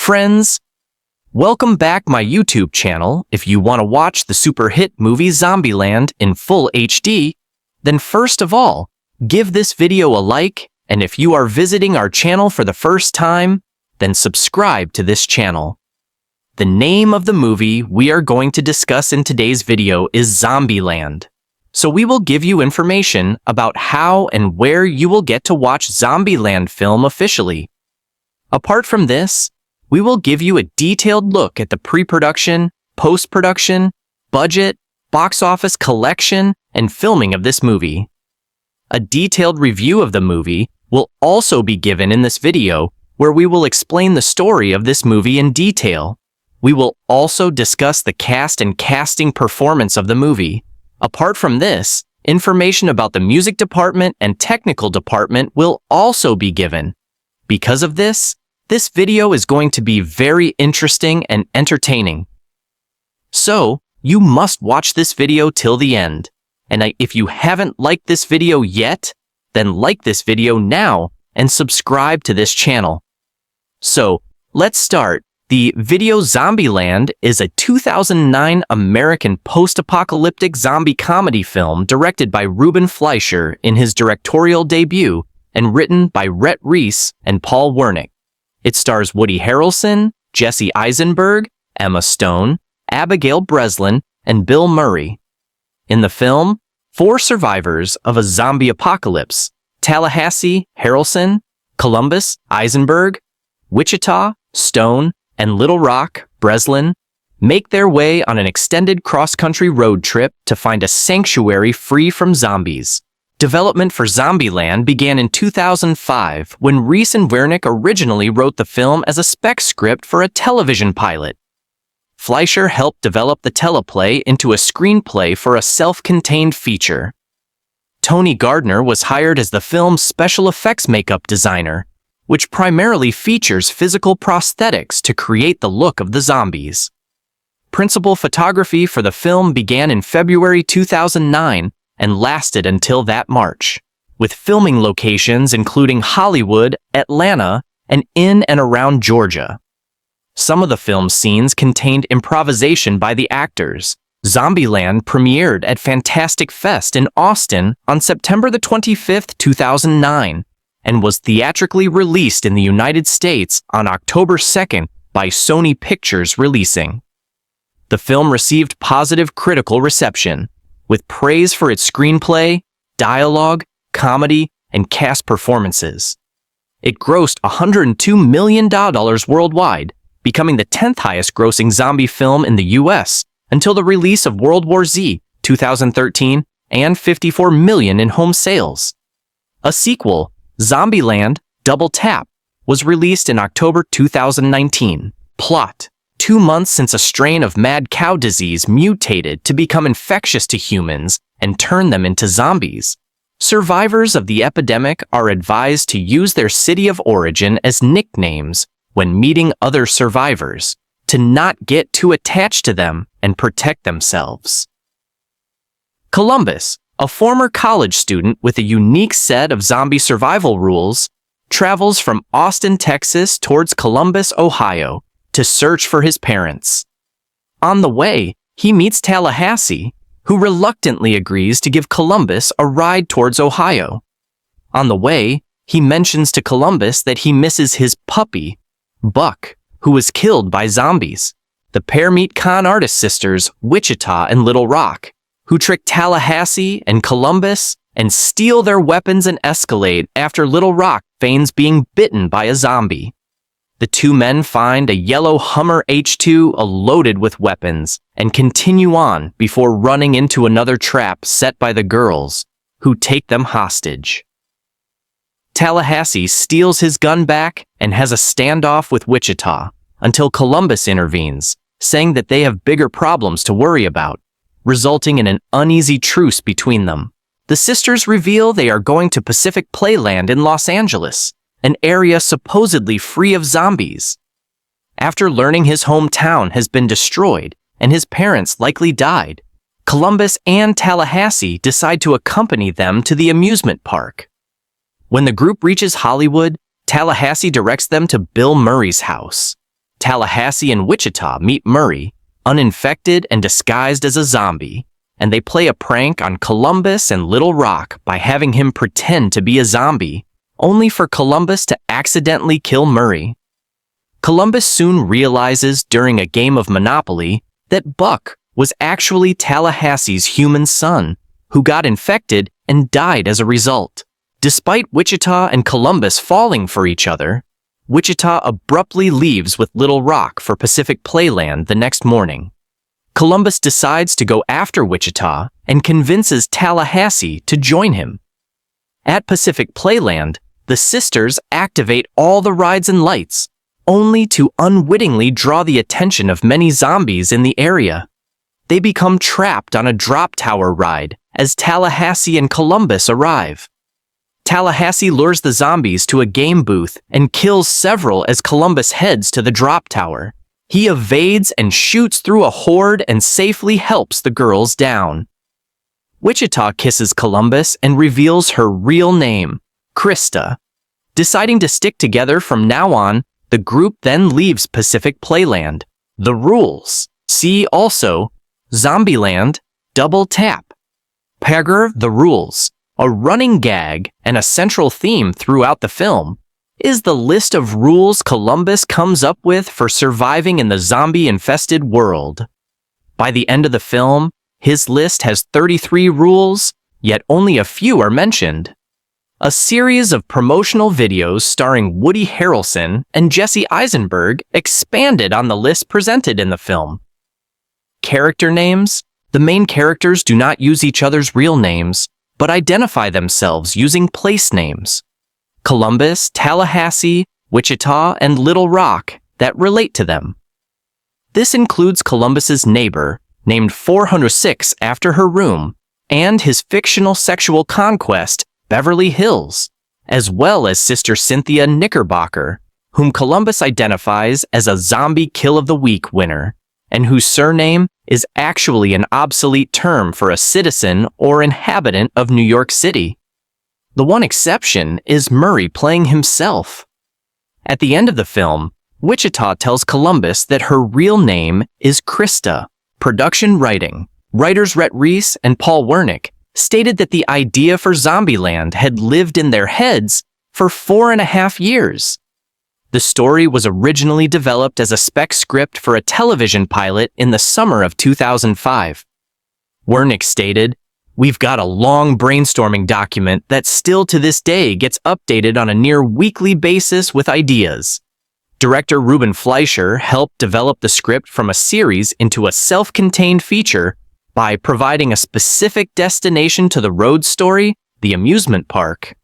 Friends, welcome back my YouTube channel. If you want to watch the super hit movie Zombieland in full HD, then first of all, give this video a like, and if you are visiting our channel for the first time, then subscribe to this channel. The name of the movie we are going to discuss in today's video is Zombieland. So we will give you information about how and where you will get to watch Zombieland film officially. Apart from this, we will give you a detailed look at the pre-production, post-production, budget, box office collection, and filming of this movie. A detailed review of the movie will also be given in this video, where we will explain the story of this movie in detail. We will also discuss the cast and casting performance of the movie. Apart from this, information about the music department and technical department will also be given. Because of this video is going to be very interesting and entertaining. So, you must watch this video till the end. And if you haven't liked this video yet, then like this video now and subscribe to this channel. So, let's start. The video Zombieland is a 2009 American post-apocalyptic zombie comedy film directed by Ruben Fleischer in his directorial debut and written by Rhett Reese and Paul Wernick. It stars Woody Harrelson, Jesse Eisenberg, Emma Stone, Abigail Breslin, and Bill Murray. In the film, 4 survivors of a zombie apocalypse, Tallahassee, Harrelson, Columbus, Eisenberg, Wichita, Stone, and Little Rock, Breslin, make their way on an extended cross-country road trip to find a sanctuary free from zombies. Development for Zombieland began in 2005 when Reese and Wernick originally wrote the film as a spec script for a television pilot. Fleischer helped develop the teleplay into a screenplay for a self-contained feature. Tony Gardner was hired as the film's special effects makeup designer, which primarily features physical prosthetics to create the look of the zombies. Principal photography for the film began in February 2009 and lasted until that March, with filming locations including Hollywood, Atlanta, and in and around Georgia. Some of the film scenes contained improvisation by the actors. Zombieland premiered at Fantastic Fest in Austin on September 25, 2009, and was theatrically released in the United States on October 2nd by Sony Pictures Releasing. The film received positive critical reception, with praise for its screenplay, dialogue, comedy, and cast performances. It grossed $102 million worldwide, becoming the 10th highest-grossing zombie film in the U.S. until the release of World War Z 2013 and $54 million in home sales. A sequel, Zombieland Double Tap, was released in October 2019. Plot: 2 months since a strain of mad cow disease mutated to become infectious to humans and turn them into zombies. Survivors of the epidemic are advised to use their city of origin as nicknames when meeting other survivors, to not get too attached to them and protect themselves. Columbus, a former college student with a unique set of zombie survival rules, travels from Austin, Texas towards Columbus, Ohio, to search for his parents. On the way, he meets Tallahassee, who reluctantly agrees to give Columbus a ride towards Ohio. On the way, he mentions to Columbus that he misses his puppy, Buck, who was killed by zombies. The pair meet con artist sisters Wichita and Little Rock, who trick Tallahassee and Columbus and steal their weapons and escalate after Little Rock feigns being bitten by a zombie. The two men find a yellow Hummer H2 loaded with weapons and continue on before running into another trap set by the girls, who take them hostage. Tallahassee steals his gun back and has a standoff with Wichita until Columbus intervenes, saying that they have bigger problems to worry about, resulting in an uneasy truce between them. The sisters reveal they are going to Pacific Playland in Los Angeles, an area supposedly free of zombies. After learning his hometown has been destroyed and his parents likely died, Columbus and Tallahassee decide to accompany them to the amusement park. When the group reaches Hollywood, Tallahassee directs them to Bill Murray's house. Tallahassee and Wichita meet Murray, uninfected and disguised as a zombie, and they play a prank on Columbus and Little Rock by having him pretend to be a zombie, only for Columbus to accidentally kill Murray. Columbus soon realizes during a game of Monopoly that Buck was actually Tallahassee's human son, who got infected and died as a result. Despite Wichita and Columbus falling for each other, Wichita abruptly leaves with Little Rock for Pacific Playland the next morning. Columbus decides to go after Wichita and convinces Tallahassee to join him. At Pacific Playland, the sisters activate all the rides and lights, only to unwittingly draw the attention of many zombies in the area. They become trapped on a drop tower ride as Tallahassee and Columbus arrive. Tallahassee lures the zombies to a game booth and kills several as Columbus heads to the drop tower. He evades and shoots through a horde and safely helps the girls down. Wichita kisses Columbus and reveals her real name, Krista. Deciding to stick together from now on, the group then leaves Pacific Playland. The rules. See also Zombieland, Double Tap. Pagger the rules. A running gag and a central theme throughout the film is the list of rules Columbus comes up with for surviving in the zombie-infested world. By the end of the film, his list has 33 rules, yet only a few are mentioned. A series of promotional videos starring Woody Harrelson and Jesse Eisenberg expanded on the list presented in the film. Character names. The main characters do not use each other's real names, but identify themselves using place names. Columbus, Tallahassee, Wichita, and Little Rock that relate to them. This includes Columbus's neighbor, named 406 after her room, and his fictional sexual conquest, Beverly Hills, as well as Sister Cynthia Knickerbocker, whom Columbus identifies as a Zombie Kill of the Week winner, and whose surname is actually an obsolete term for a citizen or inhabitant of New York City. The one exception is Murray playing himself. At the end of the film, Wichita tells Columbus that her real name is Krista. Production writing. Writers Rhett Reese and Paul Wernick stated that the idea for Zombieland had lived in their heads for 4.5 years. The story was originally developed as a spec script for a television pilot in the summer of 2005. Wernick stated, "We've got a long brainstorming document that still to this day gets updated on a near weekly basis with ideas." Director Ruben Fleischer helped develop the script from a series into a self-contained feature by providing a specific destination to the road story, the amusement park.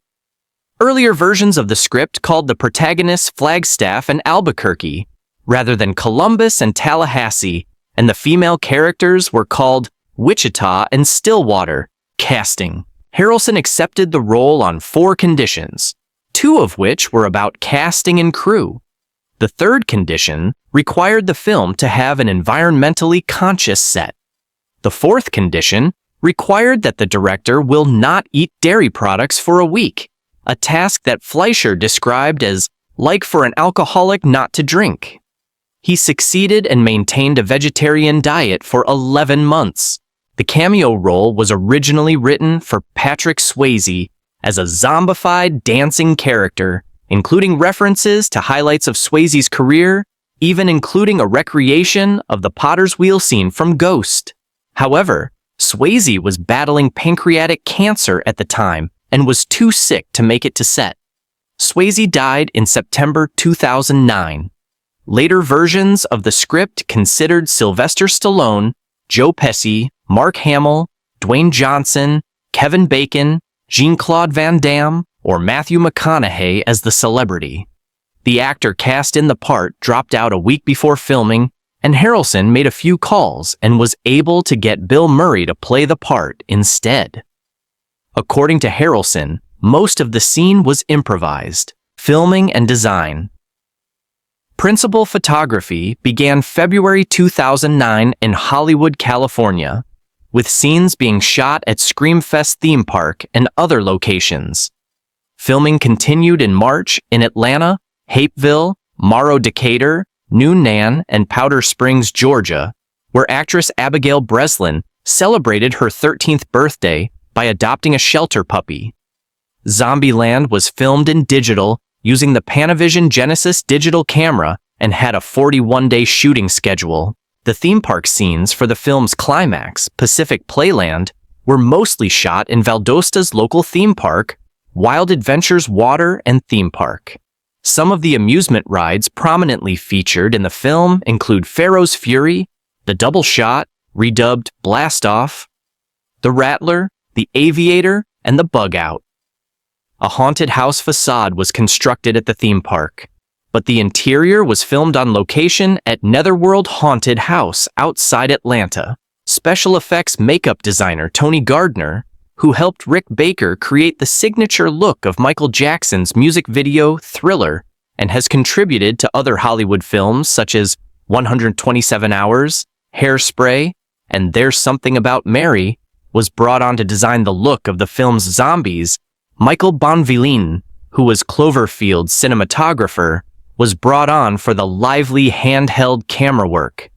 Earlier versions of the script called the protagonists Flagstaff and Albuquerque, rather than Columbus and Tallahassee, and the female characters were called Wichita and Stillwater. Casting. Harrelson accepted the role on 4 conditions, 2 of which were about casting and crew. The third condition required the film to have an environmentally conscious set. The fourth condition required that the director will not eat dairy products for a week, a task that Fleischer described as like for an alcoholic not to drink. He succeeded and maintained a vegetarian diet for 11 months. The cameo role was originally written for Patrick Swayze as a zombified dancing character, including references to highlights of Swayze's career, even including a recreation of the Potter's Wheel scene from Ghost. However, Swayze was battling pancreatic cancer at the time and was too sick to make it to set. Swayze died in September 2009. Later versions of the script considered Sylvester Stallone, Joe Pesci, Mark Hamill, Dwayne Johnson, Kevin Bacon, Jean-Claude Van Damme, or Matthew McConaughey as the celebrity. The actor cast in the part dropped out a week before filming, and Harrelson made a few calls and was able to get Bill Murray to play the part instead. According to Harrelson, most of the scene was improvised. Filming and design. Principal photography began February 2009 in Hollywood, California, with scenes being shot at Screamfest theme park and other locations. Filming continued in March in Atlanta, Hapeville, Morrow, Decatur, Newnan, and Powder Springs, Georgia, where actress Abigail Breslin celebrated her 13th birthday by adopting a shelter puppy. Zombieland was filmed in digital using the Panavision Genesis digital camera and had a 41-day shooting schedule. The theme park scenes for the film's climax, Pacific Playland, were mostly shot in Valdosta's local theme park, Wild Adventures Water and Theme Park. Some of the amusement rides prominently featured in the film include Pharaoh's Fury, the Double Shot, redubbed Blast Off, the Rattler, the Aviator, and the Bug Out. A haunted house facade was constructed at the theme park, but the interior was filmed on location at Netherworld Haunted House outside Atlanta. Special effects makeup designer Tony Gardner, who helped Rick Baker create the signature look of Michael Jackson's music video Thriller and has contributed to other Hollywood films such as 127 Hours, Hairspray, and There's Something About Mary, was brought on to design the look of the film's zombies. Michael Bonvillain, who was Cloverfield's cinematographer, was brought on for the lively handheld camera work.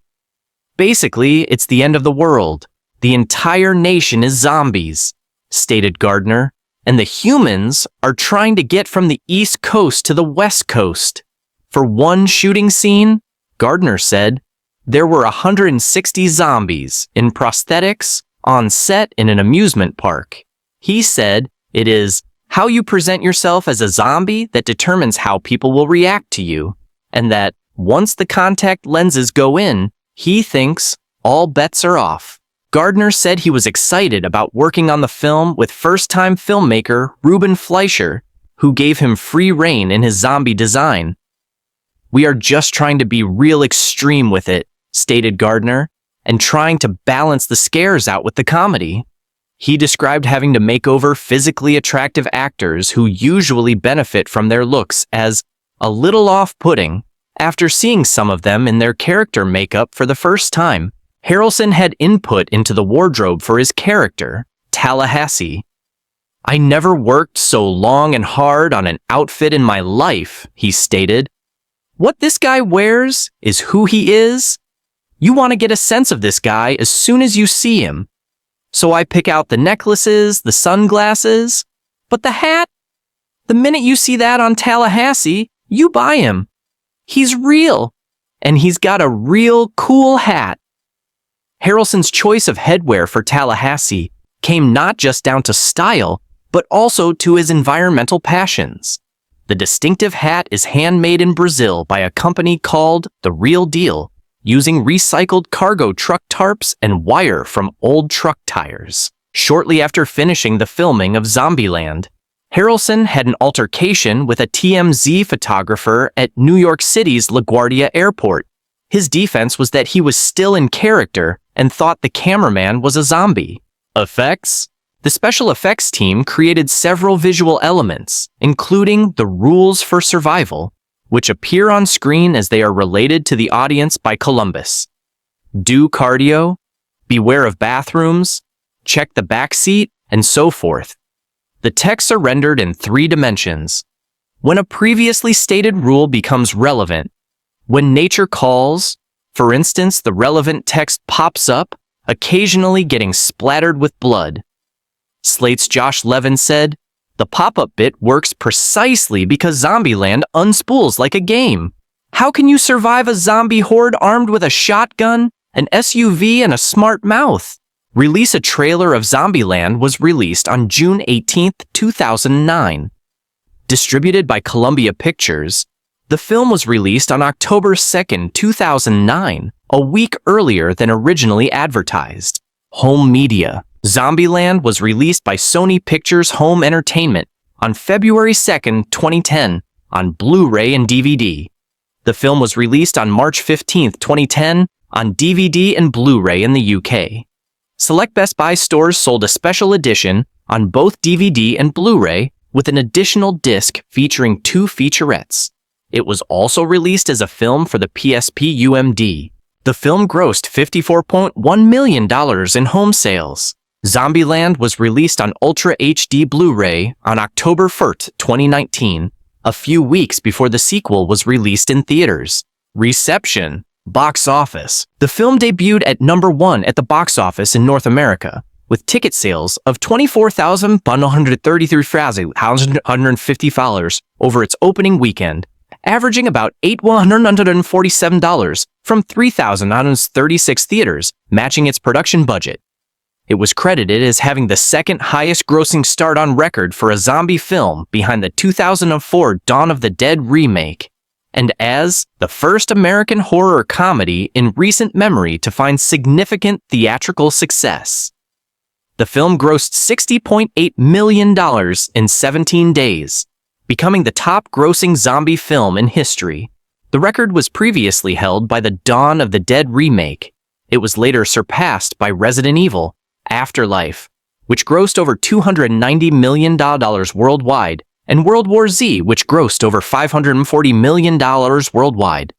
Basically, it's the end of the world. The entire nation is zombies, stated Gardner, and the humans are trying to get from the East Coast to the West Coast. For one shooting scene, Gardner said, there were 160 zombies in prosthetics on set in an amusement park. He said, it is how you present yourself as a zombie that determines how people will react to you, and that once the contact lenses go in, he thinks all bets are off. Gardner said he was excited about working on the film with first-time filmmaker Ruben Fleischer, who gave him free rein in his zombie design. We are just trying to be real extreme with it, stated Gardner, and trying to balance the scares out with the comedy. He described having to make over physically attractive actors who usually benefit from their looks as a little off-putting. After seeing some of them in their character makeup for the first time, Harrelson had input into the wardrobe for his character, Tallahassee. I never worked so long and hard on an outfit in my life, he stated. What this guy wears is who he is. You want to get a sense of this guy as soon as you see him. So I pick out the necklaces, the sunglasses, but the hat? The minute you see that on Tallahassee, you buy him. He's real, and he's got a real cool hat. Harrelson's choice of headwear for Tallahassee came not just down to style, but also to his environmental passions. The distinctive hat is handmade in Brazil by a company called The Real Deal, using recycled cargo truck tarps and wire from old truck tires. Shortly after finishing the filming of Zombieland, Harrelson had an altercation with a TMZ photographer at New York City's LaGuardia Airport. His defense was that he was still in character and thought the cameraman was a zombie. Effects? The special effects team created several visual elements, including the rules for survival, which appear on screen as they are related to the audience by Columbus. Do cardio, beware of bathrooms, check the back seat, and so forth. The texts are rendered in 3 dimensions. When a previously stated rule becomes relevant, when nature calls, for instance, the relevant text pops up, occasionally getting splattered with blood. Slate's Josh Levin said, the pop-up bit works precisely because Zombieland unspools like a game. How can you survive a zombie horde armed with a shotgun, an SUV, and a smart mouth? Release a trailer of Zombieland was released on June 18, 2009. Distributed by Columbia Pictures, the film was released on October 2, 2009, a week earlier than originally advertised. Home media. Zombieland was released by Sony Pictures Home Entertainment on February 2, 2010, on Blu-ray and DVD. The film was released on March 15, 2010, on DVD and Blu-ray in the UK. Select Best Buy stores sold a special edition on both DVD and Blu-ray with an additional disc featuring 2 featurettes. It was also released as a film for the PSP UMD. The film grossed $54.1 million in home sales. Zombieland was released on Ultra HD Blu-ray on October 1, 2019, a few weeks before the sequel was released in theaters. Reception. Box office. The film debuted at number 1 at the box office in North America, with ticket sales of $24,133,150 over its opening weekend, averaging about $8,147 from 3,936 theaters, matching its production budget. It was credited as having the second highest grossing start on record for a zombie film behind the 2004 Dawn of the Dead remake, and as the first American horror comedy in recent memory to find significant theatrical success. The film grossed $60.8 million in 17 days, becoming the top-grossing zombie film in history. The record was previously held by the Dawn of the Dead remake. It was later surpassed by Resident Evil: Afterlife, which grossed over $290 million worldwide, and World War Z, which grossed over $540 million worldwide.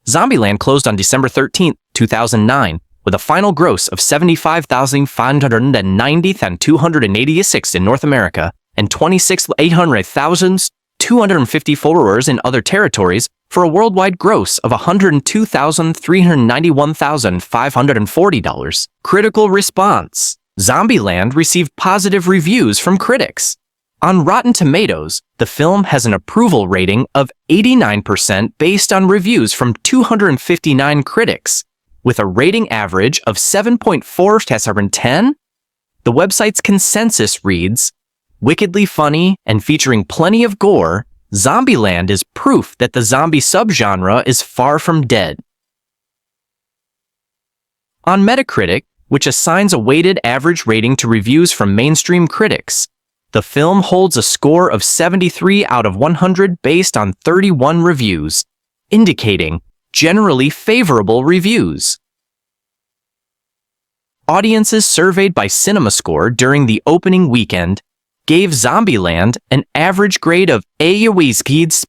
Zombieland closed on December 13, 2009, with a final gross of $75,590,286 in North America and $26,800,254 in other territories, for a worldwide gross of $102,391,540. Critical response. Zombieland received positive reviews from critics. On Rotten Tomatoes, the film has an approval rating of 89% based on reviews from 259 critics, with a rating average of 7.4 out of 10. The website's consensus reads, "Wickedly funny and featuring plenty of gore, Zombieland is proof that the zombie subgenre is far from dead." On Metacritic, which assigns a weighted average rating to reviews from mainstream critics, the film holds a score of 73 out of 100 based on 31 reviews, indicating generally favorable reviews. Audiences surveyed by CinemaScore during the opening weekend gave Zombieland an average grade of A-Kids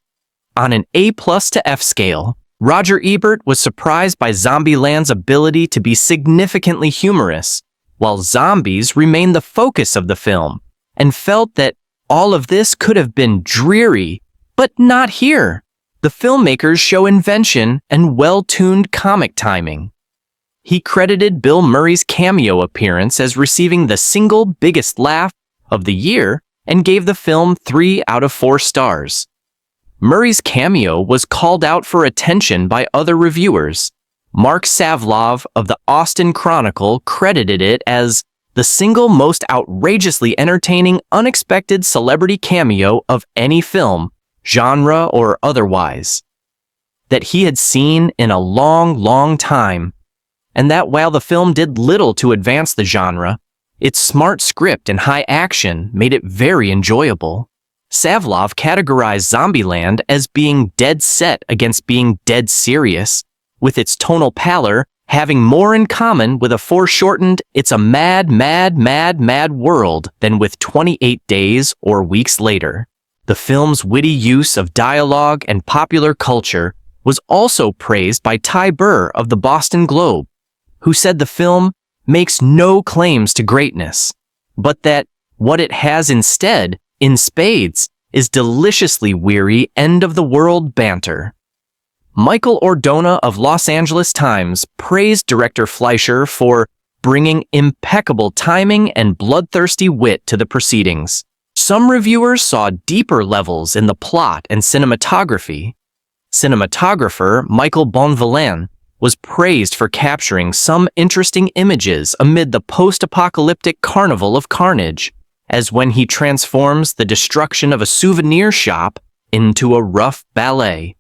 on an A+ to F scale. Roger Ebert was surprised by Zombieland's ability to be significantly humorous, while zombies remained the focus of the film, and felt that all of this could have been dreary, but not here. The filmmakers show invention and well-tuned comic timing. He credited Bill Murray's cameo appearance as receiving the single biggest laugh of the year and gave the film 3 out of 4 stars. Murray's cameo was called out for attention by other reviewers. Mark Savlov of the Austin Chronicle credited it as the single most outrageously entertaining unexpected celebrity cameo of any film, genre or otherwise, that he had seen in a long, long time, and that while the film did little to advance the genre, its smart script and high action made it very enjoyable. Savlov categorized Zombieland as being dead set against being dead serious, with its tonal pallor having more in common with a foreshortened "It's a mad, mad, mad, mad world" than with 28 Days or Weeks Later. The film's witty use of dialogue and popular culture was also praised by Ty Burr of the Boston Globe, who said the film makes no claims to greatness, but that what it has instead, in spades, is deliciously weary end-of-the-world banter. Michael Ordona of Los Angeles Times praised director Fleischer for bringing impeccable timing and bloodthirsty wit to the proceedings. Some reviewers saw deeper levels in the plot and cinematography. Cinematographer Michael Bonvillain was praised for capturing some interesting images amid the post-apocalyptic carnival of carnage, as when he transforms the destruction of a souvenir shop into a rough ballet.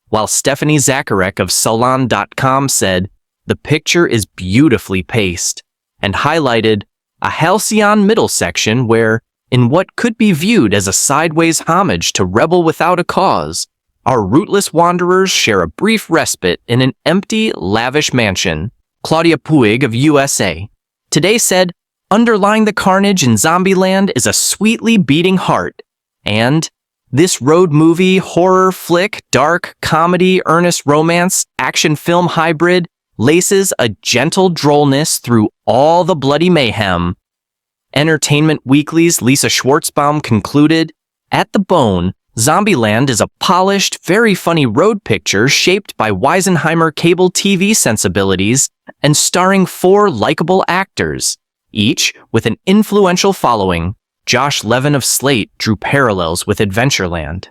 While Stephanie Zacharek of Salon.com said, "The picture is beautifully paced," and highlighted a halcyon middle section where, in what could be viewed as a sideways homage to Rebel Without a Cause, our rootless wanderers share a brief respite in an empty, lavish mansion. Claudia Puig of USA Today said, "Underlying the carnage in Zombieland is a sweetly beating heart," and "This road movie, horror flick, dark comedy, earnest romance, action film hybrid laces a gentle drollness through all the bloody mayhem." Entertainment Weekly's Lisa Schwartzbaum concluded, "At the bone, Zombieland is a polished, very funny road picture shaped by Weisenheimer cable TV sensibilities and starring 4 likable actors, each with an influential following. Josh Levin of Slate drew parallels with Adventureland.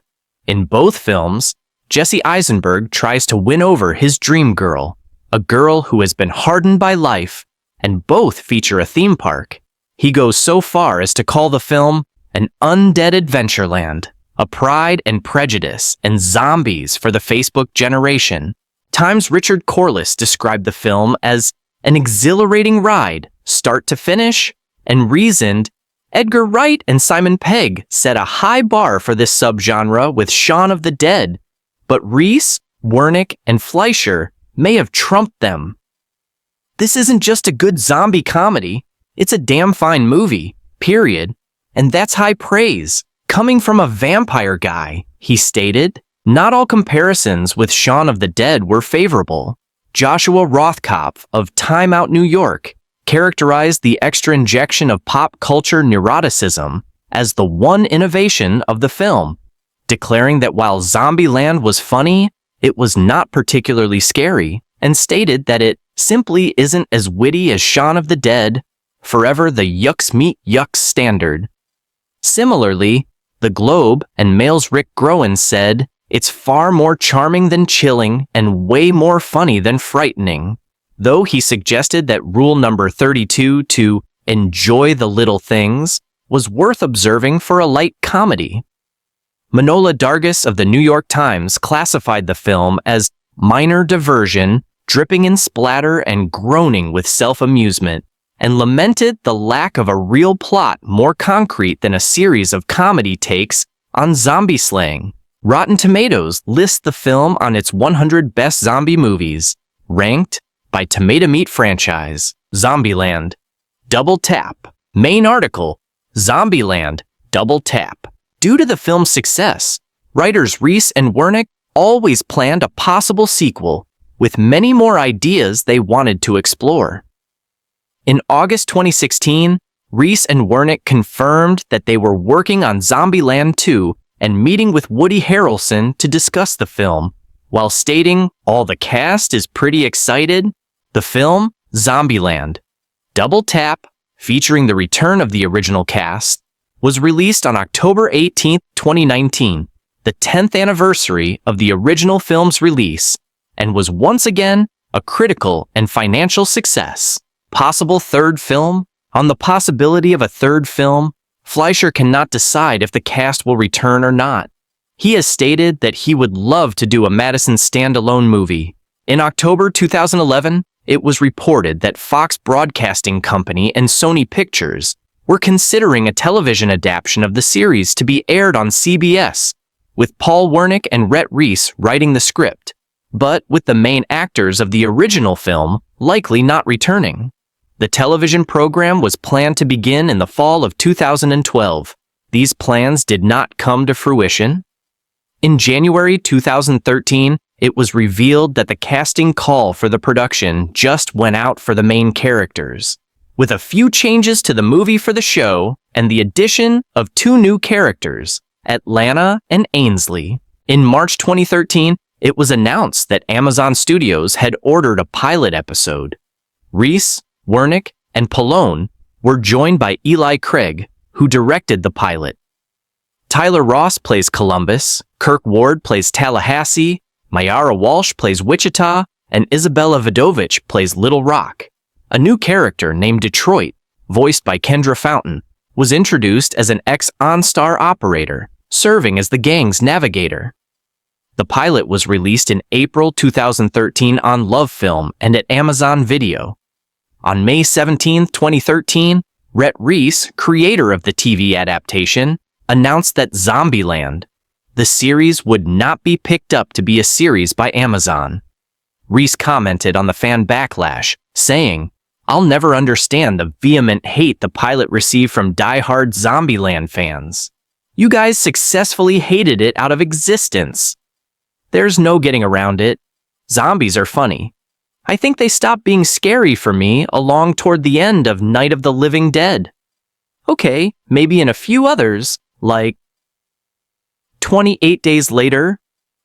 In both films, Jesse Eisenberg tries to win over his dream girl, a girl who has been hardened by life, and both feature a theme park. He goes so far as to call the film an undead Adventureland, a Pride and Prejudice and zombies for the Facebook generation. Times Richard Corliss described the film as an exhilarating ride, start to finish, and reasoned. Edgar Wright and Simon Pegg set a high bar for this subgenre with Shaun of the Dead, but Reese, Wernick, and Fleischer may have trumped them. This isn't just a good zombie comedy, it's a damn fine movie, period. And that's high praise, coming from a vampire guy, he stated. Not all comparisons with Shaun of the Dead were favorable. Joshua Rothkopf of Time Out New York characterized the extra injection of pop culture neuroticism as the one innovation of the film, declaring that while Zombieland was funny, it was not particularly scary, and stated that it simply isn't as witty as Shaun of the Dead, forever the yucks meet yucks standard. Similarly, The Globe and Mail's Rick Groen said, "It's far more charming than chilling and way more funny than frightening," though he suggested that rule number 32 to enjoy the little things was worth observing for a light comedy. Manohla Dargis of the New York Times classified the film as minor diversion, dripping in splatter and groaning with self-amusement, and lamented the lack of a real plot more concrete than a series of comedy takes on zombie slaying. Rotten Tomatoes lists the film on its 100 best zombie movies, ranked by Tomato Meat Franchise, Zombieland. Double tap. Main article, Zombieland, double tap. Due to the film's success, writers Reese and Wernick always planned a possible sequel, with many more ideas they wanted to explore. In August 2016, Reese and Wernick confirmed that they were working on Zombieland 2 and meeting with Woody Harrelson to discuss the film, while stating all the cast is pretty excited. The film, Zombieland, double tap, featuring the return of the original cast, was released on October 18, 2019, the 10th anniversary of the original film's release, and was once again a critical and financial success. Possible third film? On the possibility of a third film, Fleischer cannot decide if the cast will return or not. He has stated that he would love to do a Madison standalone movie. In October 2011, it was reported that Fox Broadcasting Company and Sony Pictures were considering a television adaptation of the series to be aired on CBS, with Paul Wernick and Rhett Reese writing the script, but with the main actors of the original film likely not returning. The television program was planned to begin in the fall of 2012. These plans did not come to fruition. In January 2013, it was revealed that the casting call for the production just went out for the main characters, with a few changes to the movie for the show and the addition of 2 new characters, Atlanta and Ainsley. In March 2013, it was announced that Amazon Studios had ordered a pilot episode. Reese, Wernick, and Polone were joined by Eli Craig, who directed the pilot. Tyler Ross plays Columbus, Kirk Ward plays Tallahassee, Mayara Walsh plays Wichita, and Isabella Vidovich plays Little Rock. A new character named Detroit, voiced by Kendra Fountain, was introduced as an ex-OnStar operator, serving as the gang's navigator. The pilot was released in April 2013 on LoveFilm and at Amazon Video. On May 17, 2013, Rhett Reese, creator of the TV adaptation, announced that Zombieland, the series, would not be picked up to be a series by Amazon. Reese commented on the fan backlash, saying, "I'll never understand the vehement hate the pilot received from die-hard Zombieland fans. You guys successfully hated it out of existence. There's no getting around it. Zombies are funny. I think they stopped being scary for me along toward the end of Night of the Living Dead. Okay, maybe in a few others, like 28 days later,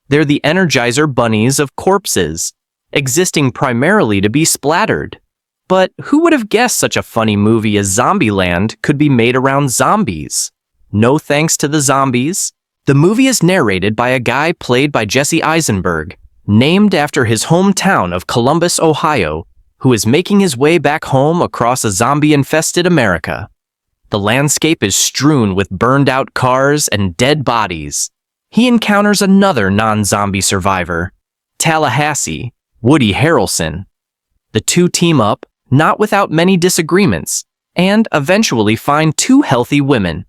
they're the Energizer bunnies of corpses, existing primarily to be splattered. But who would have guessed such a funny movie as Zombieland could be made around zombies? No thanks to the zombies. The movie is narrated by a guy played by Jesse Eisenberg, named after his hometown of Columbus, Ohio, who is making his way back home across a zombie-infested America. The landscape is strewn with burned-out cars and dead bodies. He encounters another non-zombie survivor, Tallahassee, Woody Harrelson. The two team up, not without many disagreements, and eventually find two healthy women,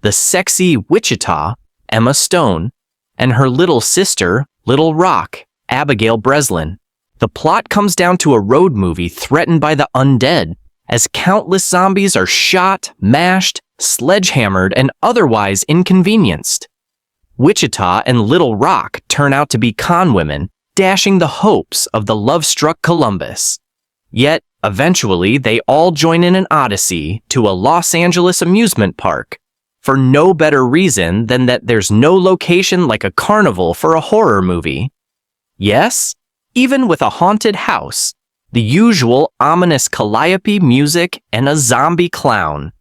the sexy Wichita, Emma Stone, and her little sister, Little Rock, Abigail Breslin. The plot comes down to a road movie threatened by the undead, as countless zombies are shot, mashed, sledgehammered, and otherwise inconvenienced. Wichita and Little Rock turn out to be con women, dashing the hopes of the love-struck Columbus. Yet, eventually, they all join in an odyssey to a Los Angeles amusement park, for no better reason than that there's no location like a carnival for a horror movie. Yes, even with a haunted house, the usual ominous calliope music, and a zombie clown.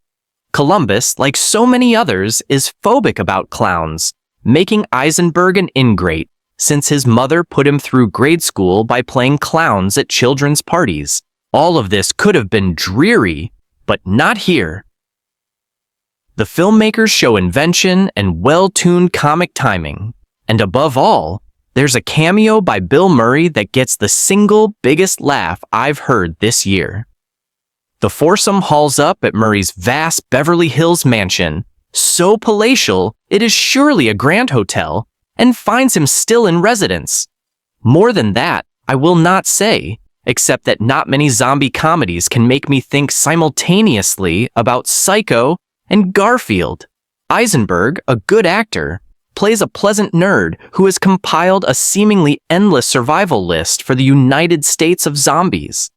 Columbus, like so many others, is phobic about clowns, making Eisenberg an ingrate, since his mother put him through grade school by playing clowns at children's parties. All of this could have been dreary, but not here. The filmmakers show invention and well-tuned comic timing, and above all, there's a cameo by Bill Murray that gets the single biggest laugh I've heard this year. The foursome hauls up at Murray's vast Beverly Hills mansion, so palatial it is surely a grand hotel, and finds him still in residence. More than that, I will not say, except that not many zombie comedies can make me think simultaneously about Psycho and Garfield. Eisenberg, a good actor, plays a pleasant nerd who has compiled a seemingly endless survival list for the United States of zombies.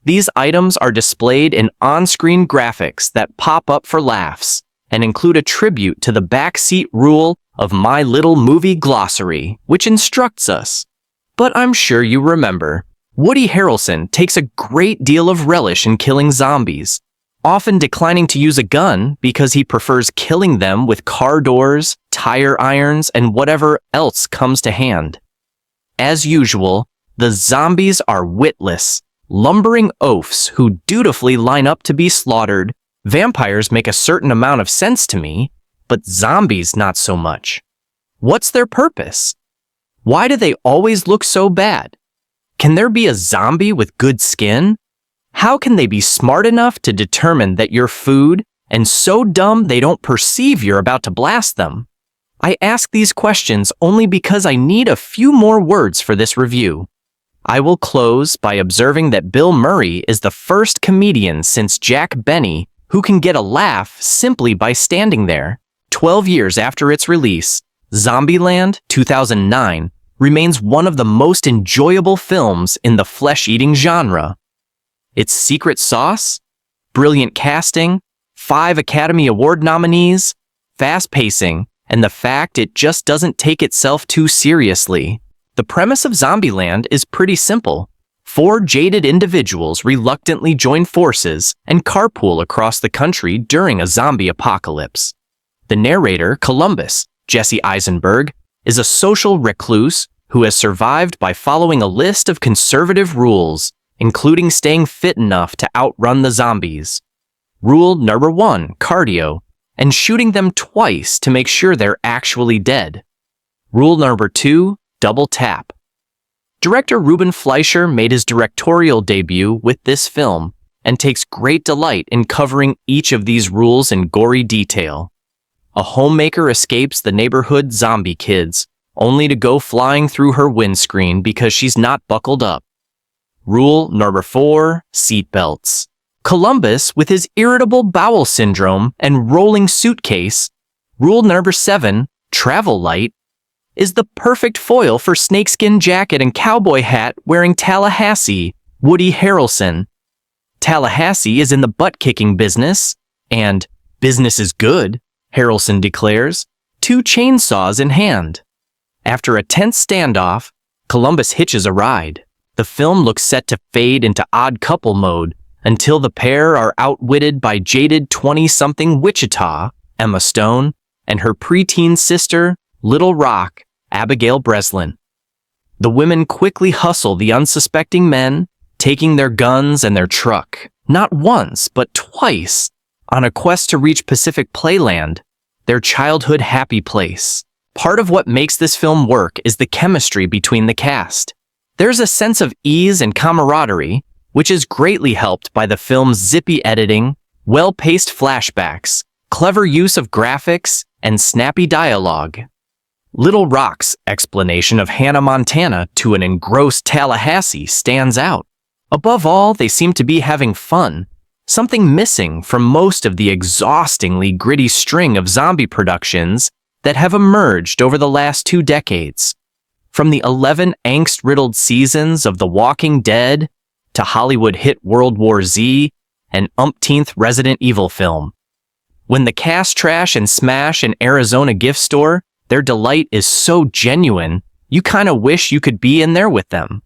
These items are displayed in on-screen graphics that pop up for laughs and include a tribute to the backseat rule of My Little Movie Glossary, which instructs us. But I'm sure you remember, Woody Harrelson takes a great deal of relish in killing zombies, often declining to use a gun because he prefers killing them with car doors, tire irons, and whatever else comes to hand. As usual, the zombies are witless, lumbering oafs who dutifully line up to be slaughtered. Vampires make a certain amount of sense to me, but zombies not so much. What's their purpose? Why do they always look so bad? Can there be a zombie with good skin? How can they be smart enough to determine that you're food and so dumb they don't perceive you're about to blast them? I ask these questions only because I need a few more words for this review. I will close by observing that Bill Murray is the first comedian since Jack Benny who can get a laugh simply by standing there. 12 years after its release, Zombieland 2009 remains one of the most enjoyable films in the flesh-eating genre. Its secret sauce, brilliant casting, 5 Academy Award nominees, fast pacing, and the fact it just doesn't take itself too seriously. The premise of Zombieland is pretty simple. 4 jaded individuals reluctantly join forces and carpool across the country during a zombie apocalypse. The narrator, Columbus, Jesse Eisenberg, is a social recluse who has survived by following a list of conservative rules, including staying fit enough to outrun the zombies. Rule number 1, cardio, and shooting them twice to make sure they're actually dead. Rule number 2, double tap. Director Ruben Fleischer made his directorial debut with this film and takes great delight in covering each of these rules in gory detail. A homemaker escapes the neighborhood zombie kids, only to go flying through her windscreen because she's not buckled up. Rule number 4, seatbelts. Columbus, with his irritable bowel syndrome and rolling suitcase. Rule number 7, travel light, is the perfect foil for snakeskin jacket and cowboy hat wearing Tallahassee, Woody Harrelson. Tallahassee is in the butt-kicking business, and business is good, Harrelson declares, 2 chainsaws in hand. After a tense standoff, Columbus hitches a ride. The film looks set to fade into odd couple mode until the pair are outwitted by jaded 20-something Wichita, Emma Stone, and her preteen sister, Little Rock, Abigail Breslin. The women quickly hustle the unsuspecting men, taking their guns and their truck, not once, but twice, on a quest to reach Pacific Playland, their childhood happy place. Part of what makes this film work is the chemistry between the cast. There's a sense of ease and camaraderie, which is greatly helped by the film's zippy editing, well-paced flashbacks, clever use of graphics, and snappy dialogue. Little Rock's explanation of Hannah Montana to an engrossed Tallahassee stands out. Above all, they seem to be having fun, something missing from most of the exhaustingly gritty string of zombie productions that have emerged over the last 2 decades. From the 11 angst-riddled seasons of The Walking Dead to Hollywood hit World War Z and umpteenth Resident Evil film. When the cast trash and smash an Arizona gift store, their delight is so genuine, you kinda wish you could be in there with them.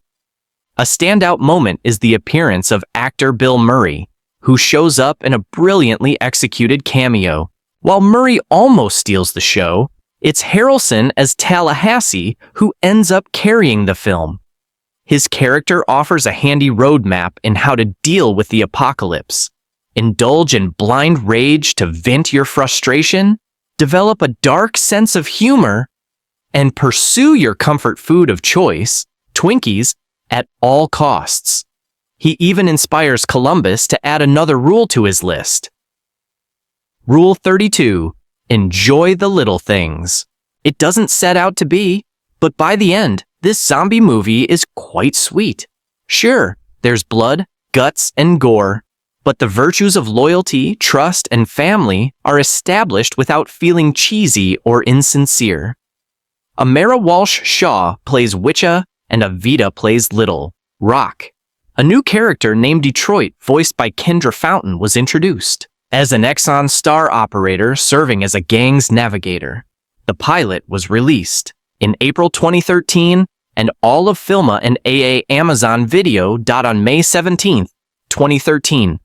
A standout moment is the appearance of actor Bill Murray, who shows up in a brilliantly executed cameo. While Murray almost steals the show, it's Harrelson as Tallahassee who ends up carrying the film. His character offers a handy roadmap in how to deal with the apocalypse. Indulge in blind rage to vent your frustration, develop a dark sense of humor, and pursue your comfort food of choice, Twinkies, at all costs. He even inspires Columbus to add another rule to his list. Rule 32. Enjoy the little things. It doesn't set out to be, but by the end, this zombie movie is quite sweet. Sure, there's blood, guts, and gore, but the virtues of loyalty, trust, and family are established without feeling cheesy or insincere. Amara Walsh Shaw plays Witcha, and Avita plays Little Rock. A new character named Detroit, voiced by Kendra Fountain, was introduced as an Exxon Star operator serving as a gang's navigator. The pilot was released in April 2013, and all of Filma and AA Amazon Video on May 17, 2013.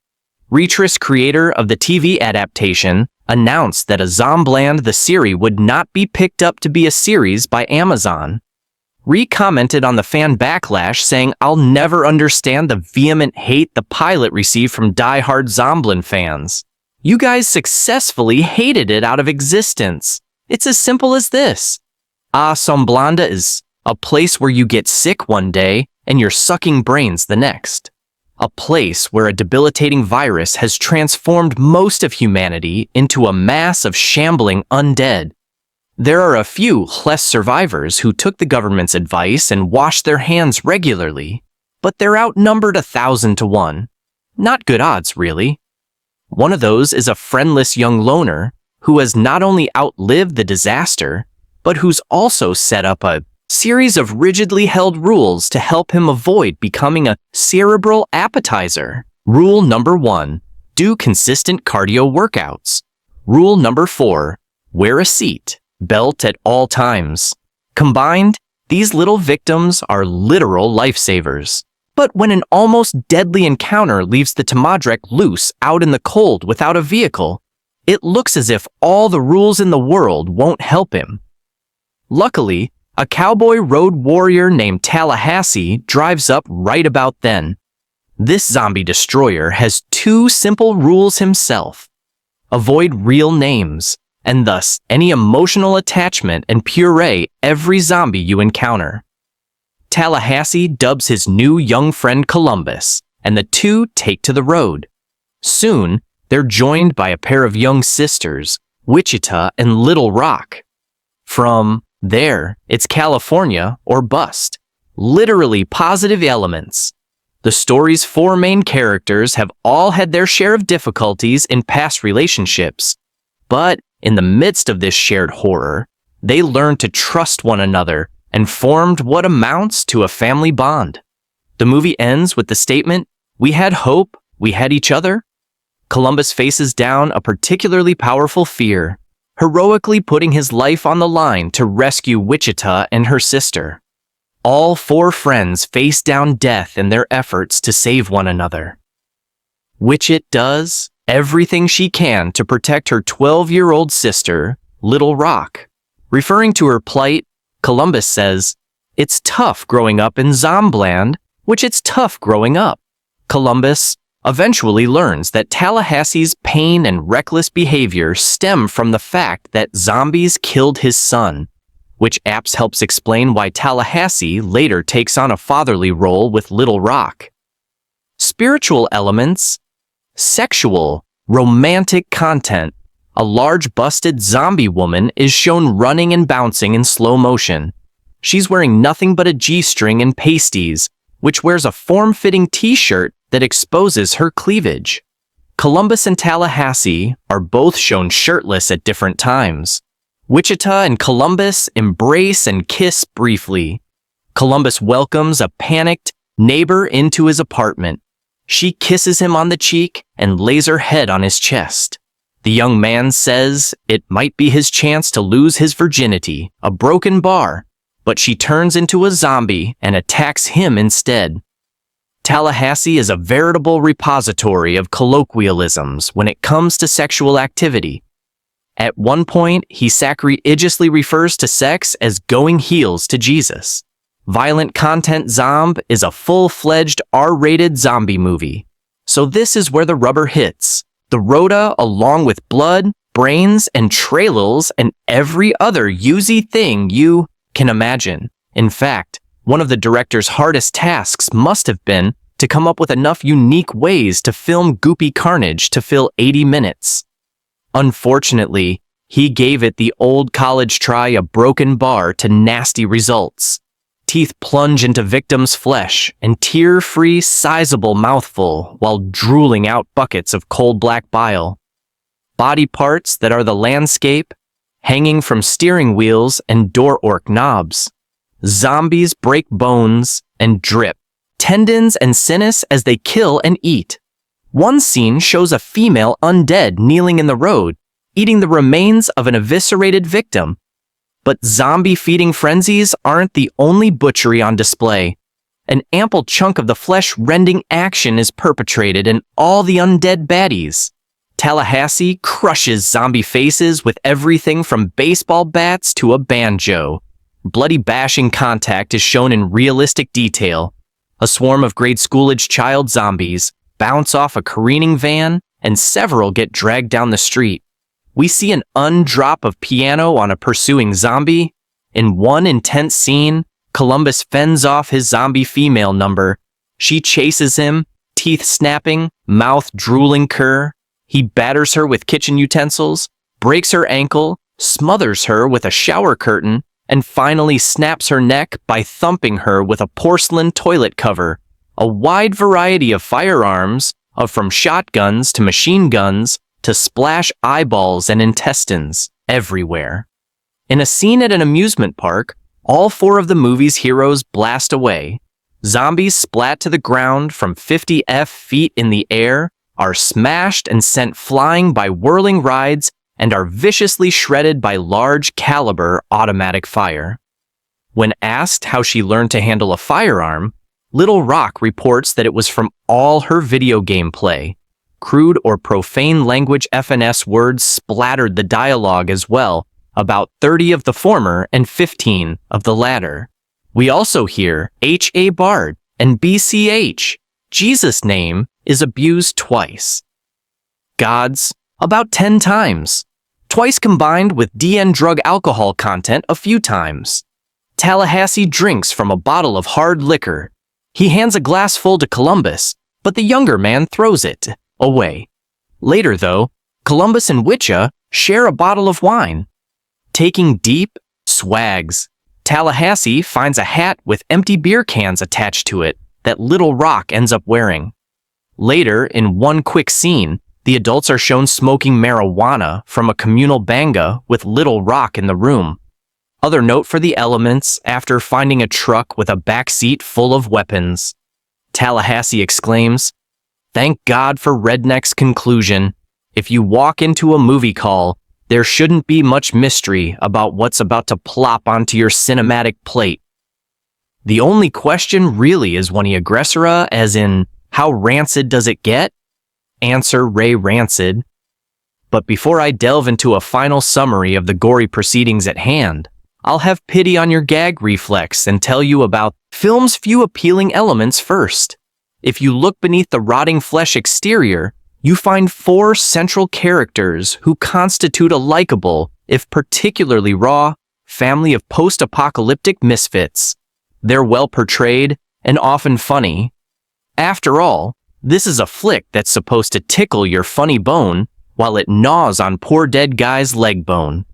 Retris, creator of the TV adaptation, announced that a Zombieland the series would not be picked up to be a series by Amazon. Commented on the fan backlash, saying, "I'll never understand the vehement hate the pilot received from die-hard Zombieland fans. You guys successfully hated it out of existence. It's as simple as this. Zombieland is a place where you get sick one day and you're sucking brains the next. A place where a debilitating virus has transformed most of humanity into a mass of shambling undead. There are a few less survivors who took the government's advice and washed their hands regularly, but they're outnumbered 1,000 to 1. Not good odds, really. One of those is a friendless young loner who has not only outlived the disaster, but who's also set up a series of rigidly held rules to help him avoid becoming a cerebral appetizer. Rule number 1, do consistent cardio workouts. Rule number 4, wear a seat belt at all times. Combined, these little victims are literal lifesavers. But when an almost deadly encounter leaves the Tamadrek loose out in the cold without a vehicle, it looks as if all the rules in the world won't help him. Luckily, a cowboy road warrior named Tallahassee drives up right about then. This zombie destroyer has 2 simple rules himself. Avoid real names, and thus any emotional attachment, and puree every zombie you encounter. Tallahassee dubs his new young friend Columbus, and the two take to the road. Soon, they're joined by a pair of young sisters, Wichita and Little Rock. From there, it's California or bust. Literally positive elements. The story's 4 main characters have all had their share of difficulties in past relationships, but in the midst of this shared horror, they learned to trust one another and formed what amounts to a family bond. The movie ends with the statement, "We had hope, we had each other." Columbus faces down a particularly powerful fear, heroically putting his life on the line to rescue Wichita and her sister. All four friends face down death in their efforts to save one another. Wichita does everything she can to protect her 12-year-old sister, Little Rock. Referring to her plight, Columbus says, "It's tough growing up in Zombieland, which it's tough growing up." Columbus eventually learns that Tallahassee's pain and reckless behavior stem from the fact that zombies killed his son, which apps helps explain why Tallahassee later takes on a fatherly role with Little Rock. Spiritual elements, sexual, romantic content. A large busted zombie woman is shown running and bouncing in slow motion. She's wearing nothing but a G-string and pasties, which wears a form-fitting t-shirt that exposes her cleavage. Columbus and Tallahassee are both shown shirtless at different times. Wichita and Columbus embrace and kiss briefly. Columbus welcomes a panicked neighbor into his apartment. She kisses him on the cheek and lays her head on his chest. The young man says it might be his chance to lose his virginity, a broken bar, but she turns into a zombie and attacks him instead. Tallahassee is a veritable repository of colloquialisms when it comes to sexual activity. At one point, he sacrilegiously refers to sex as going heels to Jesus. Violent Content Zomb is a full-fledged R-rated zombie movie. So this is where the rubber hits. The rota, along with blood, brains, and trailers, and every other usy thing you can imagine. In fact, one of the director's hardest tasks must have been to come up with enough unique ways to film goopy carnage to fill 80 minutes. Unfortunately, he gave it the old college try, a broken bar, to nasty results. Teeth plunge into victims' flesh and tear-free, sizable mouthful while drooling out buckets of cold black bile. Body parts that are the landscape, hanging from steering wheels and door orc knobs. Zombies break bones and drip tendons and sinus as they kill and eat. One scene shows a female undead kneeling in the road, eating the remains of an eviscerated victim. But zombie feeding frenzies aren't the only butchery on display. An ample chunk of the flesh-rending action is perpetrated in all the undead baddies. Tallahassee crushes zombie faces with everything from baseball bats to a banjo. Bloody bashing contact is shown in realistic detail. A swarm of grade school-age child zombies bounce off a careening van, and several get dragged down the street. We see an undrop of piano on a pursuing zombie. In one intense scene, Columbus fends off his zombie female number. She chases him, teeth snapping, mouth drooling cur. He batters her with kitchen utensils, breaks her ankle, smothers her with a shower curtain, and finally snaps her neck by thumping her with a porcelain toilet cover. A wide variety of firearms, from shotguns to machine guns, to splash eyeballs and intestines everywhere. In a scene at an amusement park, all four of the movie's heroes blast away. Zombies splat to the ground from 50 feet in the air, are smashed and sent flying by whirling rides, and are viciously shredded by large-caliber automatic fire. When asked how she learned to handle a firearm, Little Rock reports that it was from all her video game play. Crude or profane language FNS words splattered the dialogue as well, about 30 of the former and 15 of the latter. We also hear H.A. Bard and BCH. Jesus' name is abused twice. God's about 10 times. Twice combined with DN drug alcohol content a few times. Tallahassee drinks from a bottle of hard liquor. He hands a glass full to Columbus, but the younger man throws it away. Later, though, Columbus and Wichita share a bottle of wine. Taking deep swags, Tallahassee finds a hat with empty beer cans attached to it that Little Rock ends up wearing. Later, in one quick scene, the adults are shown smoking marijuana from a communal banga with Little Rock in the room. Other note for the elements after finding a truck with a back seat full of weapons. Tallahassee exclaims, "Thank God for Redneck's conclusion. If you walk into a movie call, There shouldn't be much mystery about what's about to plop onto your cinematic plate. The only question really is when the aggressora, as in, how rancid does it get? Answer Ray Rancid. But before I delve into a final summary of the gory proceedings at hand, I'll have pity on your gag reflex and tell you about film's few appealing elements first. If you look beneath the rotting flesh exterior, you find 4 central characters who constitute a likable, if particularly raw, family of post-apocalyptic misfits. They're well portrayed and often funny. After all, this is a flick that's supposed to tickle your funny bone while it gnaws on poor dead guy's leg bone.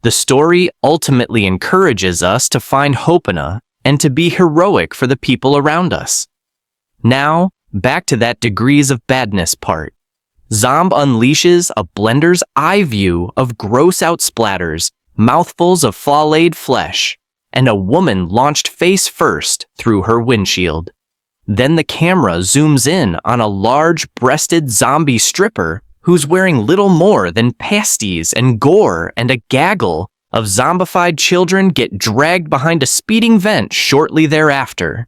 The story ultimately encourages us to find Hopina and to be heroic for the people around us. Now, back to that degrees of badness part. Zomb unleashes a blender's eye view of gross-out splatters, mouthfuls of flayed flesh, and a woman launched face-first through her windshield. Then the camera zooms in on a large-breasted zombie stripper who's wearing little more than pasties and gore, and a gaggle of zombified children get dragged behind a speeding vent shortly thereafter.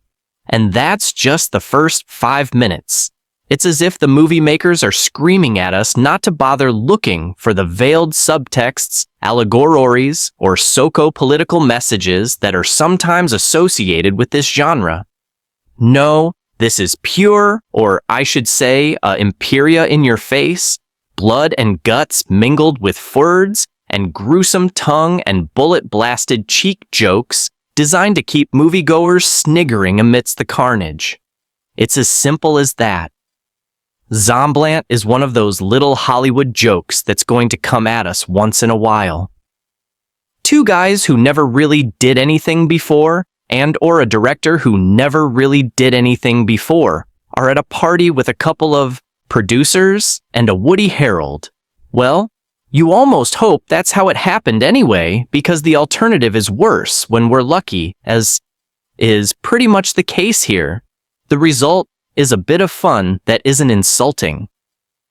And that's just the first 5 minutes. It's as if the movie makers are screaming at us not to bother looking for the veiled subtexts, allegories, or socio-political messages that are sometimes associated with this genre. No, this is pure, or I should say, imperia in your face, blood and guts mingled with words, and gruesome tongue and bullet-blasted cheek jokes designed to keep moviegoers sniggering amidst the carnage. It's as simple as that. Zombieland is one of those little Hollywood jokes that's going to come at us once in a while. 2 guys who never really did anything before, and/or a director who never really did anything before, are at a party with a couple of producers and a Woody Harrelson. Well, you almost hope that's how it happened anyway, because the alternative is worse when we're lucky, as is pretty much the case here. The result is a bit of fun that isn't insulting.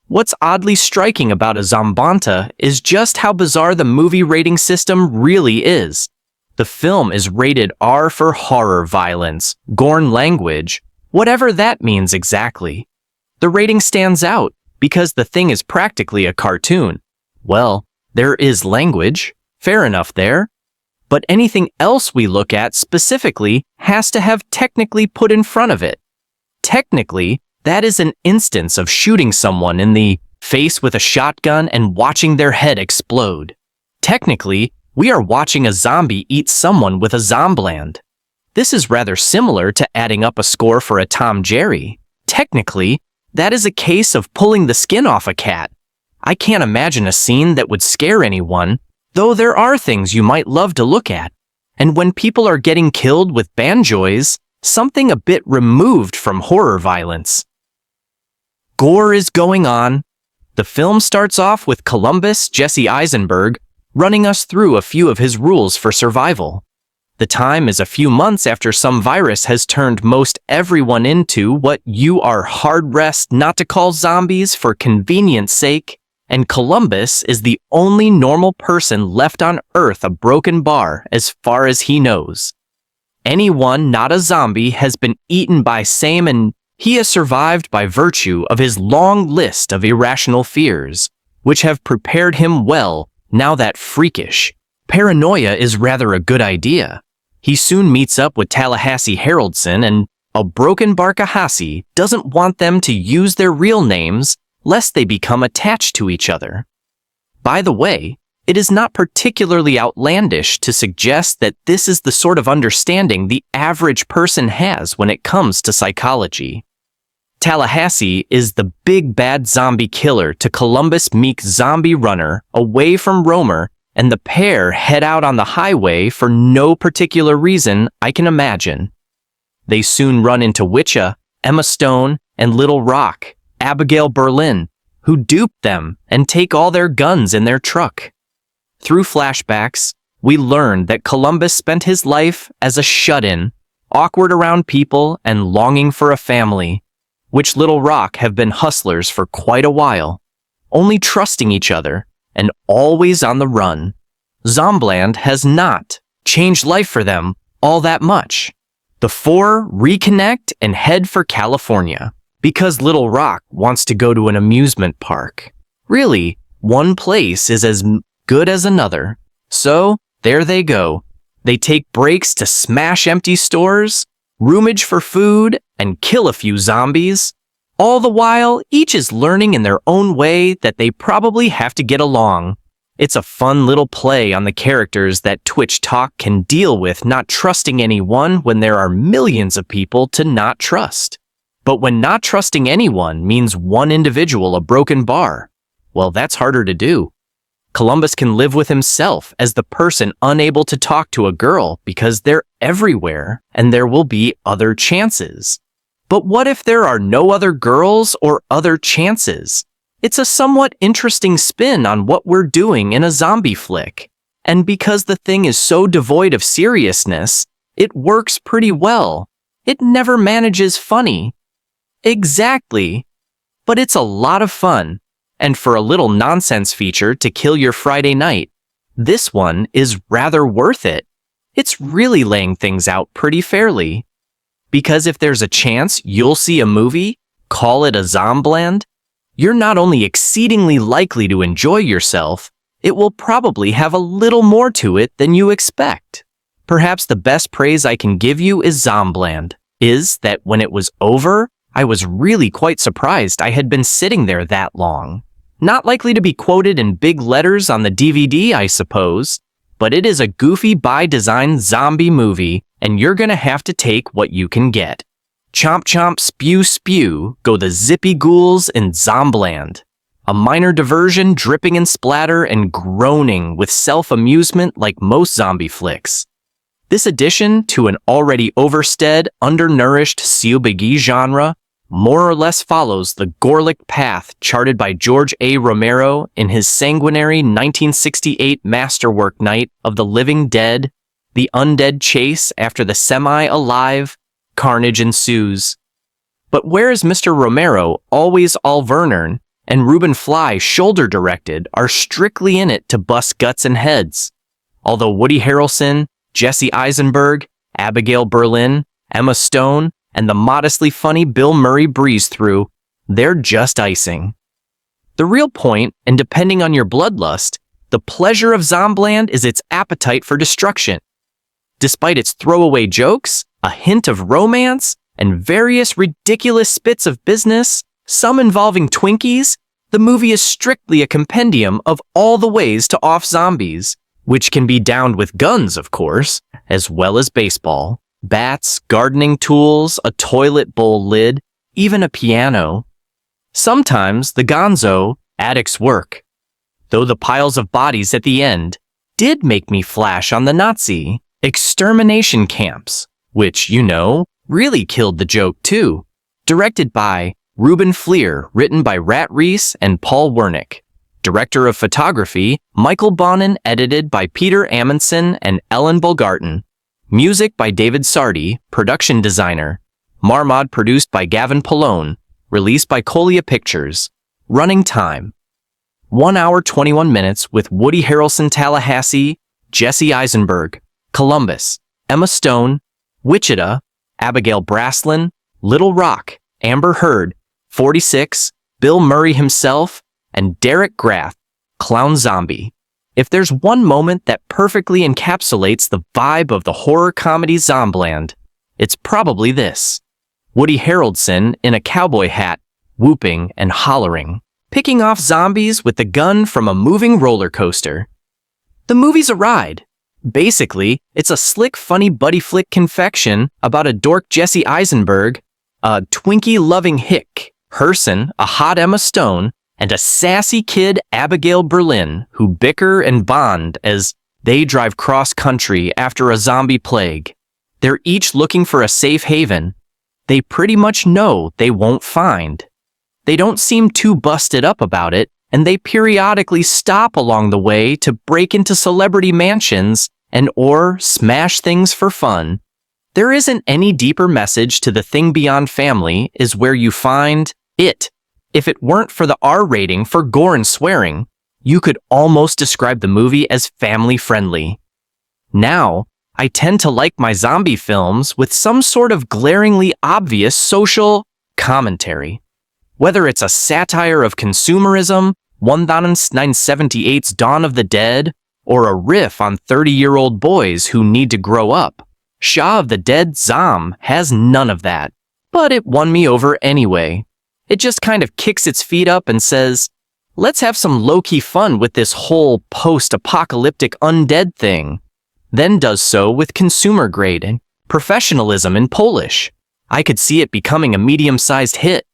What's oddly striking about a Zombanta is just how bizarre the movie rating system really is. The film is rated R for horror violence, gorn language, whatever that means exactly. The rating stands out because the thing is practically a cartoon. Well, there is language, fair enough there. But anything else we look at specifically has to have technically put in front of it. Technically, that is an instance of shooting someone in the face with a shotgun and watching their head explode. Technically, we are watching a zombie eat someone with a Zombieland. This is rather similar to adding up a score for a Tom Jerry. Technically, that is a case of pulling the skin off a cat. I can't imagine a scene that would scare anyone, though there are things you might love to look at. And when people are getting killed with banjos, something a bit removed from horror violence. Gore is going on. The film starts off with Columbus Jesse Eisenberg running us through a few of his rules for survival. The time is a few months after some virus has turned most everyone into what you are hard-pressed not to call zombies for convenience sake, and Columbus is the only normal person left on Earth a broken bar as far as he knows. Anyone not a zombie has been eaten by same, and he has survived by virtue of his long list of irrational fears, which have prepared him well now that freakish paranoia is rather a good idea. He soon meets up with Tallahassee Harrelson, and a broken Barkahasi doesn't want them to use their real names lest they become attached to each other. By the way, it is not particularly outlandish to suggest that this is the sort of understanding the average person has when it comes to psychology. Tallahassee is the big bad zombie killer to Columbus' meek zombie runner away from Romer, and the pair head out on the highway for no particular reason I can imagine. They soon run into Witcha, Emma Stone, and Little Rock, Abigail Berlin, who dupe them and take all their guns in their truck. Through flashbacks, we learn that Columbus spent his life as a shut-in, awkward around people and longing for a family, which Little Rock have been hustlers for quite a while, only trusting each other and always on the run. Zombieland has not changed life for them all that much. The four reconnect and head for California because Little Rock wants to go to an amusement park. Really, one place is as good as another. So, there they go. They take breaks to smash empty stores, rummage for food, and kill a few zombies. All the while, each is learning in their own way that they probably have to get along. It's a fun little play on the characters that Twitch Talk can deal with not trusting anyone when there are millions of people to not trust. But when not trusting anyone means one individual a broken bar, well, that's harder to do. Columbus can live with himself as the person unable to talk to a girl because they're everywhere and there will be other chances. But what if there are no other girls or other chances? It's a somewhat interesting spin on what we're doing in a zombie flick. And because the thing is so devoid of seriousness, it works pretty well. It never manages funny. Exactly. But it's a lot of fun. And for a little nonsense feature to kill your Friday night, this one is rather worth it. It's really laying things out pretty fairly. Because if there's a chance you'll see a movie, call it a Zombieland, you're not only exceedingly likely to enjoy yourself, it will probably have a little more to it than you expect. Perhaps the best praise I can give you is Zombieland, is that when it was over, I was really quite surprised I had been sitting there that long. Not likely to be quoted in big letters on the DVD, I suppose, but it is a goofy by design zombie movie, and you're gonna have to take what you can get. Chomp chomp spew spew go the zippy ghouls in Zombieland. A minor diversion dripping in splatter and groaning with self-amusement like most zombie flicks. This addition to an already overstead, undernourished COBG genre more or less follows the Gorlick path charted by George A. Romero in his sanguinary 1968 masterwork Night of the Living Dead. The undead chase after the semi-alive, carnage ensues. But whereas Mr. Romero, always all Vernern, and Ruben Fly, shoulder-directed, are strictly in it to bust guts and heads. Although Woody Harrelson, Jesse Eisenberg, Abigail Berlin, Emma Stone, and the modestly funny Bill Murray breeze through, they're just icing. The real point, and depending on your bloodlust, the pleasure of Zombieland is its appetite for destruction. Despite its throwaway jokes, a hint of romance, and various ridiculous spits of business, some involving Twinkies, the movie is strictly a compendium of all the ways to off zombies, which can be downed with guns, of course, as well as baseball, bats, gardening tools, a toilet bowl lid, even a piano. Sometimes the gonzo, addicts work. Though the piles of bodies at the end did make me flash on the Nazi extermination camps, which, you know, really killed the joke too. Directed by Ruben Fleischer, written by Rat Reese and Paul Wernick. Director of photography, Michael Bonin, edited by Peter Amundsen and Ellen Bulgarten. Music by David Sardi, production designer. Marmad produced by Gavin Polone, released by Colia Pictures. Running time, 1 hour 21 minutes with Woody Harrelson Tallahassee, Jesse Eisenberg, Columbus, Emma Stone, Wichita, Abigail Breslin, Little Rock, Amber Heard, 46, Bill Murray himself, and Derek Graff, Clown Zombie. If there's one moment that perfectly encapsulates the vibe of the horror comedy Zombieland, it's probably this. Woody Harrelson in a cowboy hat, whooping and hollering, picking off zombies with the gun from a moving roller coaster. The movie's a ride. Basically, it's a slick, funny buddy flick confection about a dork Jesse Eisenberg, a Twinkie-loving hick, Herson, a hot Emma Stone, and a sassy kid Abigail Berlin who bicker and bond as they drive cross-country after a zombie plague. They're each looking for a safe haven they pretty much know they won't find. They don't seem too busted up about it, and they periodically stop along the way to break into celebrity mansions and or smash things for fun. There isn't any deeper message to The Thing Beyond Family is where you find it. If it weren't for the R rating for gore and swearing, You could almost describe the movie as family-friendly. Now, I tend to like my zombie films with some sort of glaringly obvious social commentary. Whether it's a satire of consumerism, 1978's Dawn of the Dead, or a riff on 30-year-old boys who need to grow up, Shaun of the Dead Zom has none of that. But it won me over anyway. It just kind of kicks its feet up and says, let's have some low-key fun with this whole post-apocalyptic undead thing. Then does so with consumer-grade and professionalism in Polish. I could see it becoming a medium-sized hit.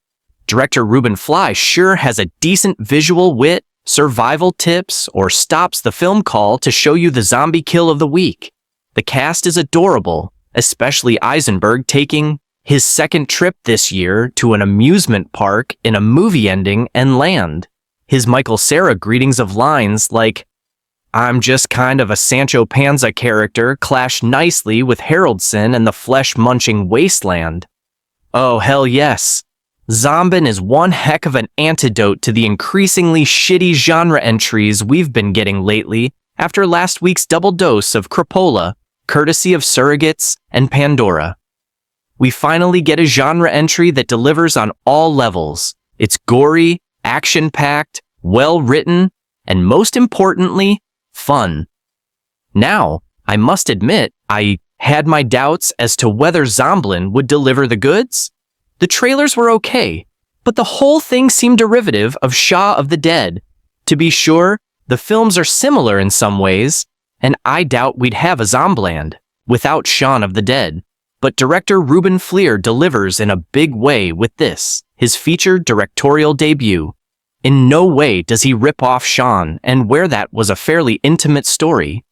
Director Ruben Fleischer has a decent visual wit, survival tips, or stops the film call to show you the zombie kill of the week. The cast is adorable, especially Eisenberg taking his second trip this year to an amusement park in a movie ending and land. His Michael Cera greetings of lines like, I'm just kind of a Sancho Panza character clash nicely with Harrelson and the flesh-munching wasteland. Oh, hell yes. Zombieland is one heck of an antidote to the increasingly shitty genre entries we've been getting lately after last week's double dose of crapola, courtesy of Surrogates and Pandora. We finally get a genre entry that delivers on all levels. It's gory, action-packed, well-written, and most importantly, fun. Now, I must admit, I had my doubts as to whether Zombieland would deliver the goods. The trailers were okay, but the whole thing seemed derivative of Shaun of the Dead. To be sure, the films are similar in some ways, and I doubt we'd have a Zombieland without Shaun of the Dead. But director Ruben Fleischer delivers in a big way with this, his feature directorial debut. In no way does he rip off Shaun, and where that was a fairly intimate story,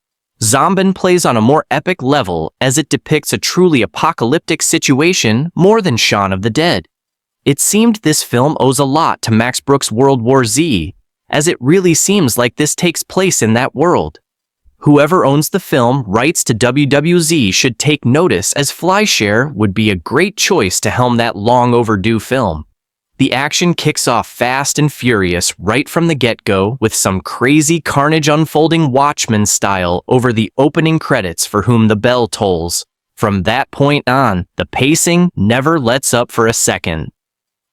Zombieland plays on a more epic level as it depicts a truly apocalyptic situation more than Shaun of the Dead. It seemed this film owes a lot to Max Brooks' World War Z, as it really seems like this takes place in that world. Whoever owns the film rights to WWZ should take notice, as Fleischer would be a great choice to helm that long overdue film. The action kicks off fast and furious right from the get-go with some crazy carnage unfolding Watchmen style over the opening credits for whom the bell tolls. From that point on, the pacing never lets up for a second.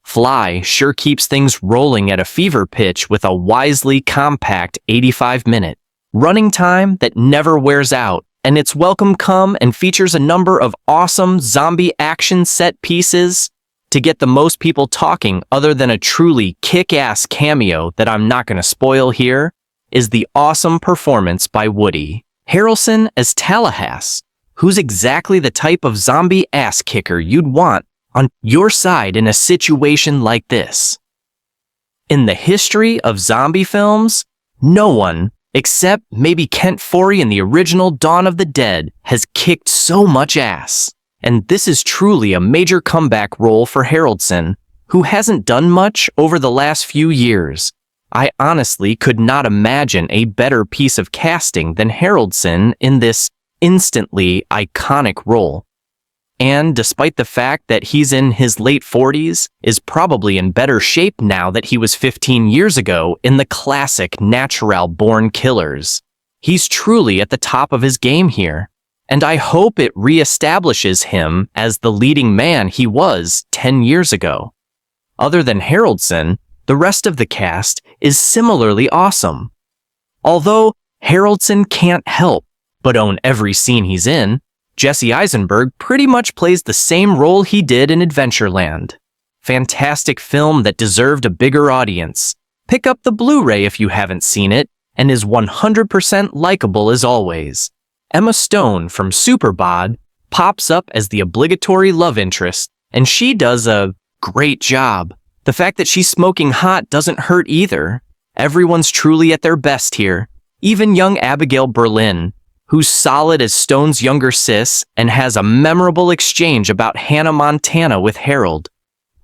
Fly sure keeps things rolling at a fever pitch with a wisely compact 85-minute running time that never wears out, and it's welcome come and features a number of awesome zombie action set pieces to get the most people talking. Other than a truly kick-ass cameo that I'm not going to spoil here, is the awesome performance by Woody Harrelson as Tallahassee, who's exactly the type of zombie ass kicker you'd want on your side in a situation like this. In the history of zombie films, no one, except maybe Kent Foree in the original Dawn of the Dead, has kicked so much ass. And this is truly a major comeback role for Harrelson, who hasn't done much over the last few years. I honestly could not imagine a better piece of casting than Harrelson in this instantly iconic role. And despite the fact that he's in his late 40s, is probably in better shape now that he was 15 years ago in the classic Natural Born Killers. He's truly at the top of his game here, and I hope it reestablishes him as the leading man he was 10 years ago. Other than Harrelson, the rest of the cast is similarly awesome. Although Harrelson can't help but own every scene he's in, Jesse Eisenberg pretty much plays the same role he did in Adventureland. Fantastic film that deserved a bigger audience. Pick up the Blu-ray if you haven't seen it, and is 100% likable as always. Emma Stone from Superbad pops up as the obligatory love interest, and she does a great job. The fact that she's smoking hot doesn't hurt either. Everyone's truly at their best here. Even young Abigail Berlin, who's solid as Stone's younger sis and has a memorable exchange about Hannah Montana with Harold.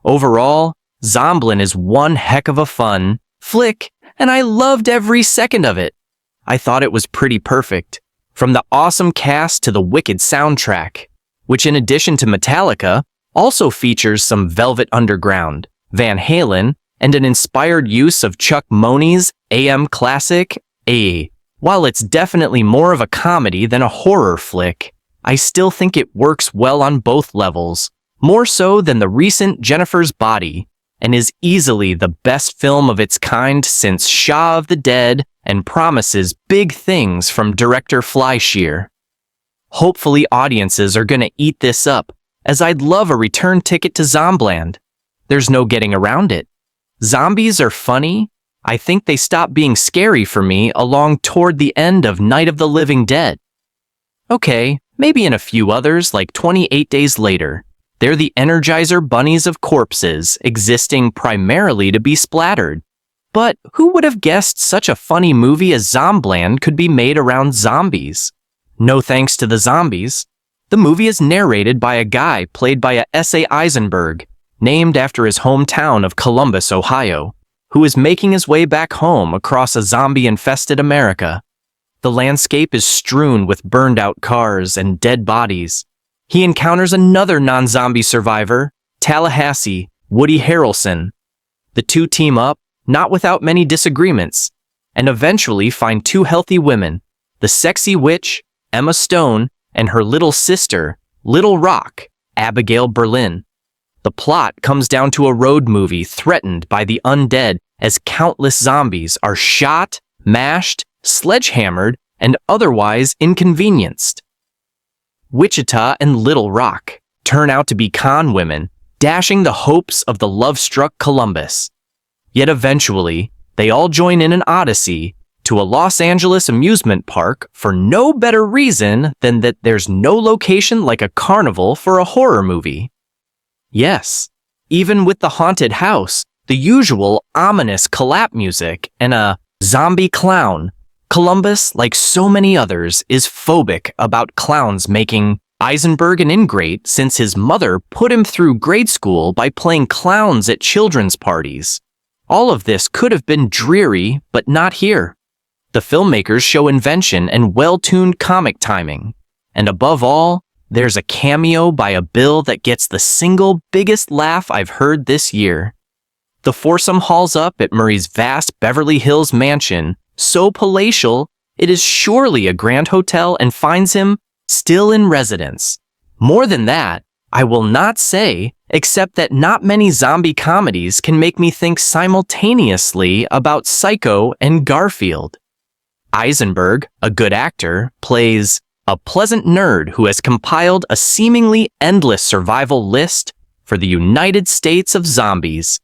Overall, Zombieland is one heck of a fun flick, and I loved every second of it. I thought it was pretty perfect. From the awesome cast to the wicked soundtrack, which in addition to Metallica, also features some Velvet Underground, Van Halen, and an inspired use of Chuck Monie's AM classic, A. While it's definitely more of a comedy than a horror flick, I still think it works well on both levels, more so than the recent Jennifer's Body, and is easily the best film of its kind since Shaun of the Dead and promises big things from director Fleischer. Hopefully audiences are gonna eat this up, as I'd love a return ticket to Zombieland. There's no getting around it. Zombies are funny. I think they stopped being scary for me along toward the end of Night of the Living Dead. Okay, maybe in a few others like 28 Days Later. They're the Energizer bunnies of corpses, existing primarily to be splattered. But who would have guessed such a funny movie as Zombieland could be made around zombies? No thanks to the zombies. The movie is narrated by a guy played by a S.A. Eisenberg, named after his hometown of Columbus, Ohio, who is making his way back home across a zombie-infested America. The landscape is strewn with burned-out cars and dead bodies. He encounters another non-zombie survivor, Tallahassee, Woody Harrelson. The two team up, not without many disagreements, and eventually find two healthy women, the sexy witch, Emma Stone, and her little sister, Little Rock, Abigail Berlin. The plot comes down to a road movie threatened by the undead as countless zombies are shot, mashed, sledgehammered, and otherwise inconvenienced. Wichita and Little Rock turn out to be con women, dashing the hopes of the love-struck Columbus. Yet eventually, they all join in an odyssey to a Los Angeles amusement park for no better reason than that there's no location like a carnival for a horror movie. Yes, even with the haunted house, the usual ominous clap music, and a zombie clown, Columbus, like so many others, is phobic about clowns, making Eisenberg an ingrate since his mother put him through grade school by playing clowns at children's parties. All of this could have been dreary, but not here. The filmmakers show invention and well-tuned comic timing. And above all, there's a cameo by a Bill that gets the single biggest laugh I've heard this year. The foursome hauls up at Murray's vast Beverly Hills mansion, so palatial it is surely a grand hotel, and finds him still in residence. More than that, I will not say, except that not many zombie comedies can make me think simultaneously about Psycho and Garfield. Eisenberg, a good actor, plays a pleasant nerd who has compiled a seemingly endless survival list for the United States of zombies.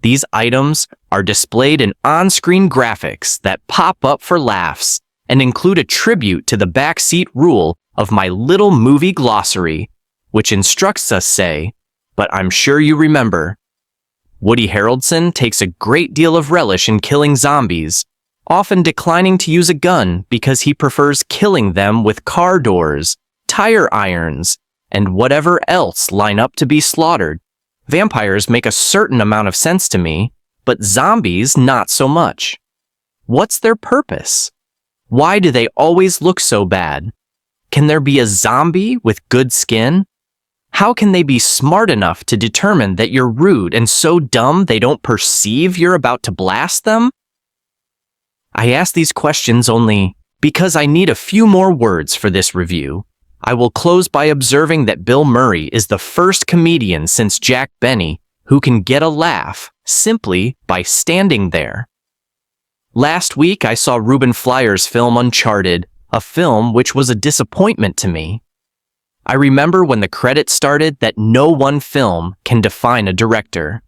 These items are displayed in on-screen graphics that pop up for laughs and include a tribute to the backseat rule of my little movie glossary, which instructs us say, but I'm sure you remember. Woody Harrelson takes a great deal of relish in killing zombies, often declining to use a gun because he prefers killing them with car doors, tire irons, and whatever else line up to be slaughtered. Vampires make a certain amount of sense to me, but zombies not so much. What's their purpose? Why do they always look so bad? Can there be a zombie with good skin? How can they be smart enough to determine that you're rude and so dumb they don't perceive you're about to blast them? I ask these questions only because I need a few more words for this review. I will close by observing that Bill Murray is the first comedian since Jack Benny who can get a laugh simply by standing there. Last week I saw Ruben Fleischer's film Uncharted, a film which was a disappointment to me. I remember when the credits started that no one film can define a director.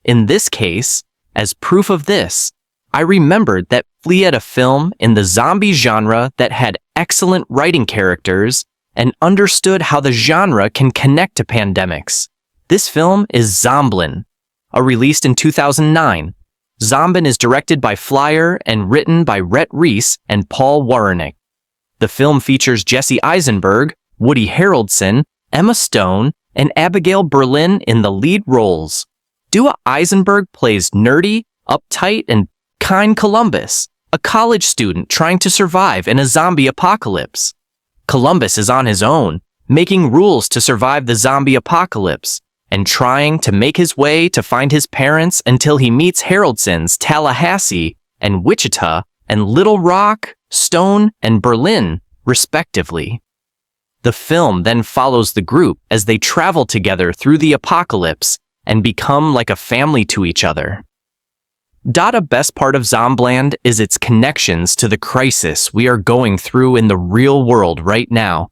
In this case, as proof of this, I remembered that Flea had a film in the zombie genre that had excellent writing characters and understood how the genre can connect to pandemics. This film is Zombieland, released in 2009. Zombieland is directed by Fleischer and written by Rhett Reese and Paul Warenick. The film features Jesse Eisenberg, Woody Harrelson, Emma Stone, and Abigail Berlin in the lead roles. Dua Eisenberg plays nerdy, uptight, and kind Columbus, a college student trying to survive in a zombie apocalypse. Columbus is on his own, making rules to survive the zombie apocalypse, and trying to make his way to find his parents until he meets Harrelson's Tallahassee and Wichita and Little Rock, Stone, and Berlin, respectively. The film then follows the group as they travel together through the apocalypse and become like a family to each other. A best part of Zombieland is its connections to the crisis we are going through in the real world right now.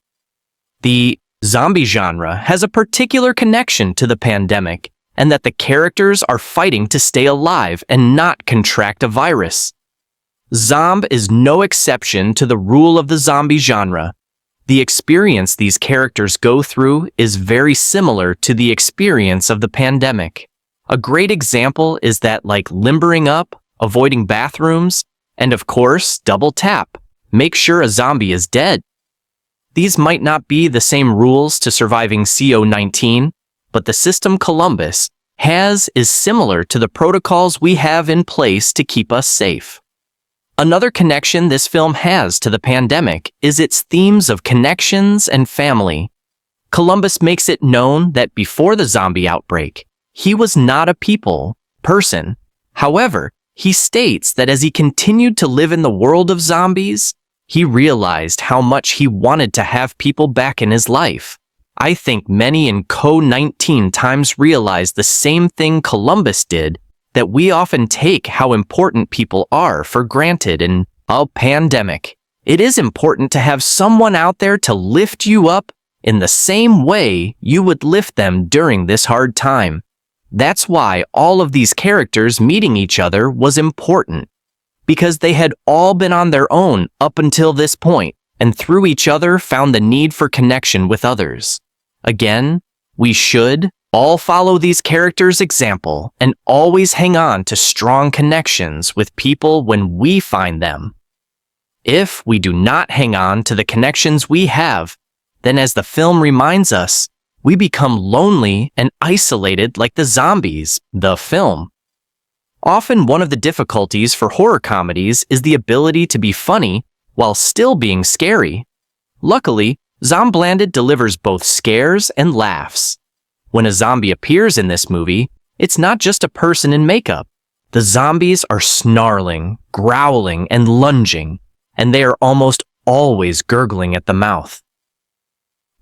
The zombie genre has a particular connection to the pandemic, and that the characters are fighting to stay alive and not contract a virus. Zomb is no exception to the rule of the zombie genre. The experience these characters go through is very similar to the experience of the pandemic. A great example is that, like limbering up, avoiding bathrooms, and of course, double tap, make sure a zombie is dead. These might not be the same rules to surviving CO-19, but the system Columbus has is similar to the protocols we have in place to keep us safe. Another connection this film has to the pandemic is its themes of connections and family. Columbus makes it known that before the zombie outbreak, he was not a person. However, he states that as he continued to live in the world of zombies, he realized how much he wanted to have people back in his life. I think many in CO-19 times realize the same thing Columbus did, that we often take how important people are for granted in a pandemic. It is important to have someone out there to lift you up in the same way you would lift them during this hard time. That's why all of these characters meeting each other was important, because they had all been on their own up until this point, and through each other found the need for connection with others. Again, we should all follow these characters' example and always hang on to strong connections with people when we find them. If we do not hang on to the connections we have, then as the film reminds us, we become lonely and isolated like the zombies, the film. Often one of the difficulties for horror comedies is the ability to be funny while still being scary. Luckily, Zombieland delivers both scares and laughs. When a zombie appears in this movie, it's not just a person in makeup. The zombies are snarling, growling, and lunging, and they are almost always gurgling at the mouth.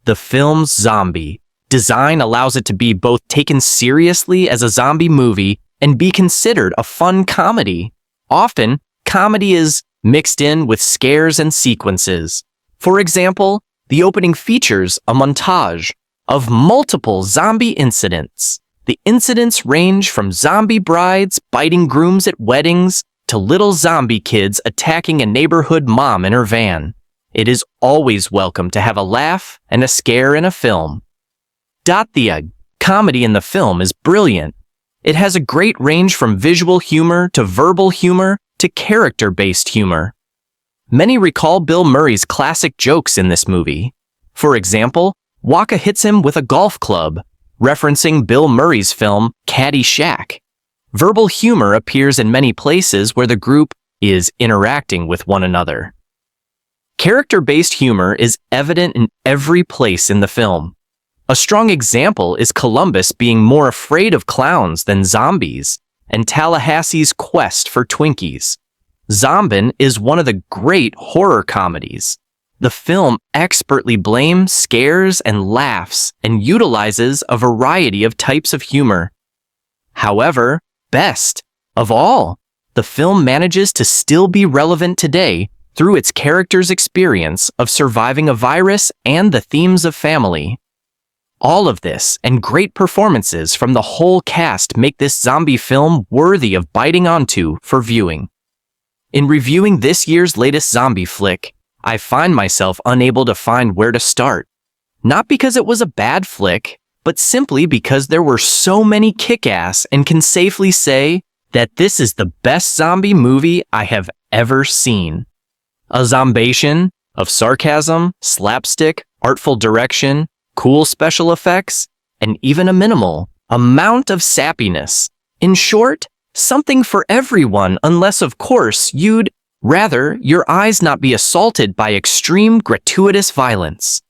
The film's zombie design allows it to be both taken seriously as a zombie movie and be considered a fun comedy. Often, comedy is mixed in with scares and sequences. For example, the opening features a montage of multiple zombie incidents. The incidents range from zombie brides biting grooms at weddings to little zombie kids attacking a neighborhood mom in her van. It is always welcome to have a laugh and a scare in a film. The comedy in the film is brilliant. It has a great range from visual humor to verbal humor to character-based humor. Many recall Bill Murray's classic jokes in this movie. For example, Waka hits him with a golf club, referencing Bill Murray's film Caddyshack. Verbal humor appears in many places where the group is interacting with one another. Character-based humor is evident in every place in the film. A strong example is Columbus being more afraid of clowns than zombies, and Tallahassee's quest for Twinkies. Zombin is one of the great horror comedies. The film expertly blames, scares, and laughs, and utilizes a variety of types of humor. However, best of all, the film manages to still be relevant today through its characters' experience of surviving a virus and the themes of family. All of this and great performances from the whole cast make this zombie film worthy of biting onto for viewing. In reviewing this year's latest zombie flick, I find myself unable to find where to start. Not because it was a bad flick, but simply because there were so many kick-ass and can safely say that this is the best zombie movie I have ever seen. A zombation of sarcasm, slapstick, artful direction, cool special effects, and even a minimal amount of sappiness. In short, something for everyone, unless of course you'd rather your eyes not be assaulted by extreme gratuitous violence.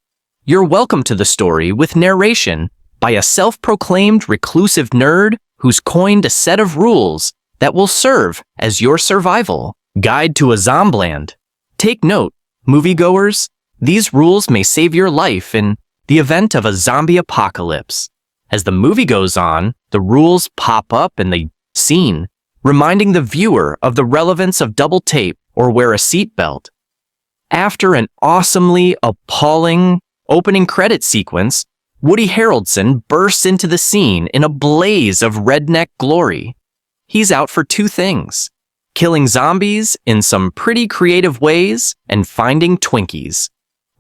You're welcome to the story with narration, by a self-proclaimed reclusive nerd who's coined a set of rules that will serve as your survival guide to a Zombieland. Take note, moviegoers, these rules may save your life in the event of a zombie apocalypse. As the movie goes on, the rules pop up in the scene, reminding the viewer of the relevance of double tape or wear a seatbelt. After an awesomely appalling opening credit sequence, Woody Harrelson bursts into the scene in a blaze of redneck glory. He's out for two things: killing zombies in some pretty creative ways and finding Twinkies.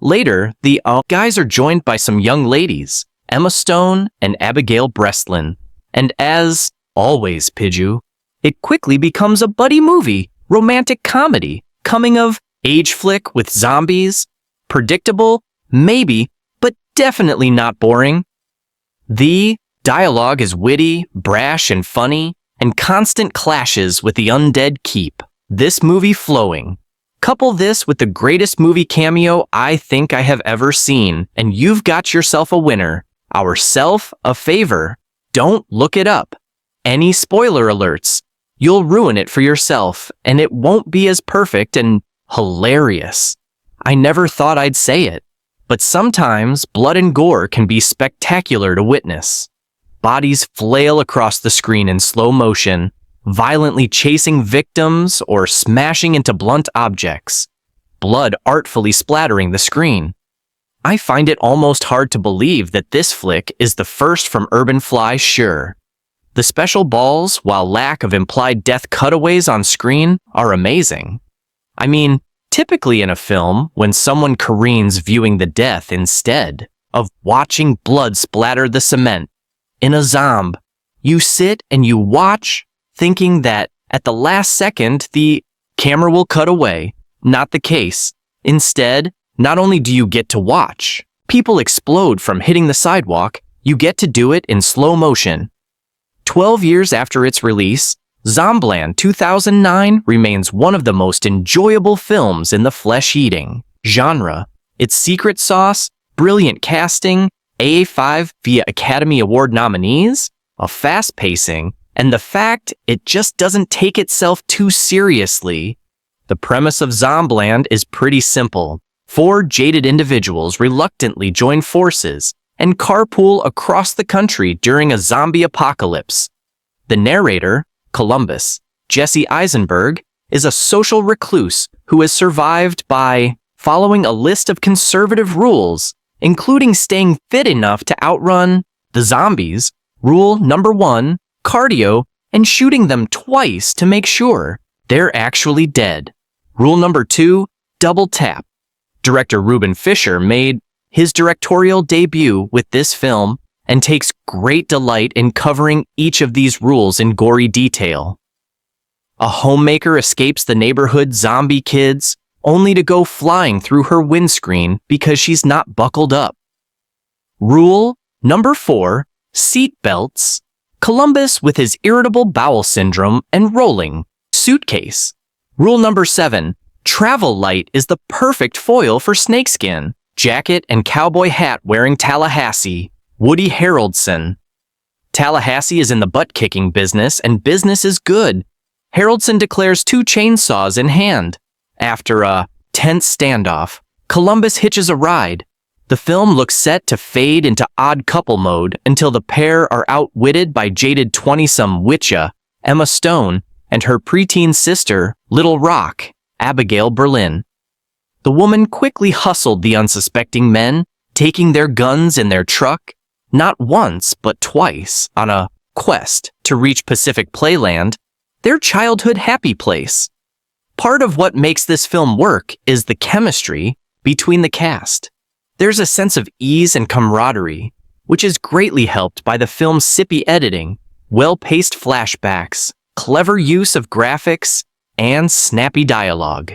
Later, the guys are joined by some young ladies, Emma Stone and Abigail Breslin. And as always, Pidgey, it quickly becomes a buddy movie, romantic comedy, coming-of-age flick with zombies. Predictable? Maybe, but definitely not boring. The dialogue is witty, brash, and funny, and constant clashes with the undead keep this movie flowing. Couple this with the greatest movie cameo I think I have ever seen, and you've got yourself a winner. Ourself a favor. Don't look it up. Any spoiler alerts, you'll ruin it for yourself, and it won't be as perfect and hilarious. I never thought I'd say it, but sometimes blood and gore can be spectacular to witness. Bodies flail across the screen in slow motion, violently chasing victims or smashing into blunt objects, blood artfully splattering the screen. I find it almost hard to believe that this flick is the first from Urban Fleischer. The special balls, while lack of implied death cutaways on screen, are amazing. I mean, typically in a film, when someone careens viewing the death instead of watching blood splatter the cement, in a zomb, you sit and you watch, thinking that at the last second the camera will cut away. Not the case. Instead, not only do you get to watch people explode from hitting the sidewalk, you get to do it in slow motion. 12 years after its release, Zombieland 2009 remains one of the most enjoyable films in the flesh-eating genre. Its secret sauce, brilliant casting, AA5 via Academy Award nominees, a fast pacing, and the fact it just doesn't take itself too seriously. The premise of Zombieland is pretty simple. 4 jaded individuals reluctantly join forces and carpool across the country during a zombie apocalypse. The narrator, Columbus, Jesse Eisenberg, is a social recluse who has survived by following a list of conservative rules, including staying fit enough to outrun the zombies. Rule number 1, cardio, and shooting them twice to make sure they're actually dead. Rule number 2, double tap. Director Ruben Fleischer made his directorial debut with this film and takes great delight in covering each of these rules in gory detail. A homemaker escapes the neighborhood zombie kids only to go flying through her windscreen because she's not buckled up. Rule number 4, seat belts. Columbus with his irritable bowel syndrome and rolling suitcase. Rule number 7, travel light is the perfect foil for snakeskin. Jacket and cowboy hat wearing Tallahassee, Woody Harrelson. Tallahassee is in the butt-kicking business, and business is good. Harrelson declares 2 chainsaws in hand. After a tense standoff, Columbus hitches a ride. The film looks set to fade into odd couple mode until the pair are outwitted by jaded 20-some witcha, Emma Stone, and her preteen sister, Little Rock, Abigail Berlin. The woman quickly hustled the unsuspecting men, taking their guns in their truck, not once but twice, on a quest to reach Pacific Playland, their childhood happy place. Part of what makes this film work is the chemistry between the cast. There's a sense of ease and camaraderie, which is greatly helped by the film's sippy editing, well-paced flashbacks, clever use of graphics, and snappy dialogue.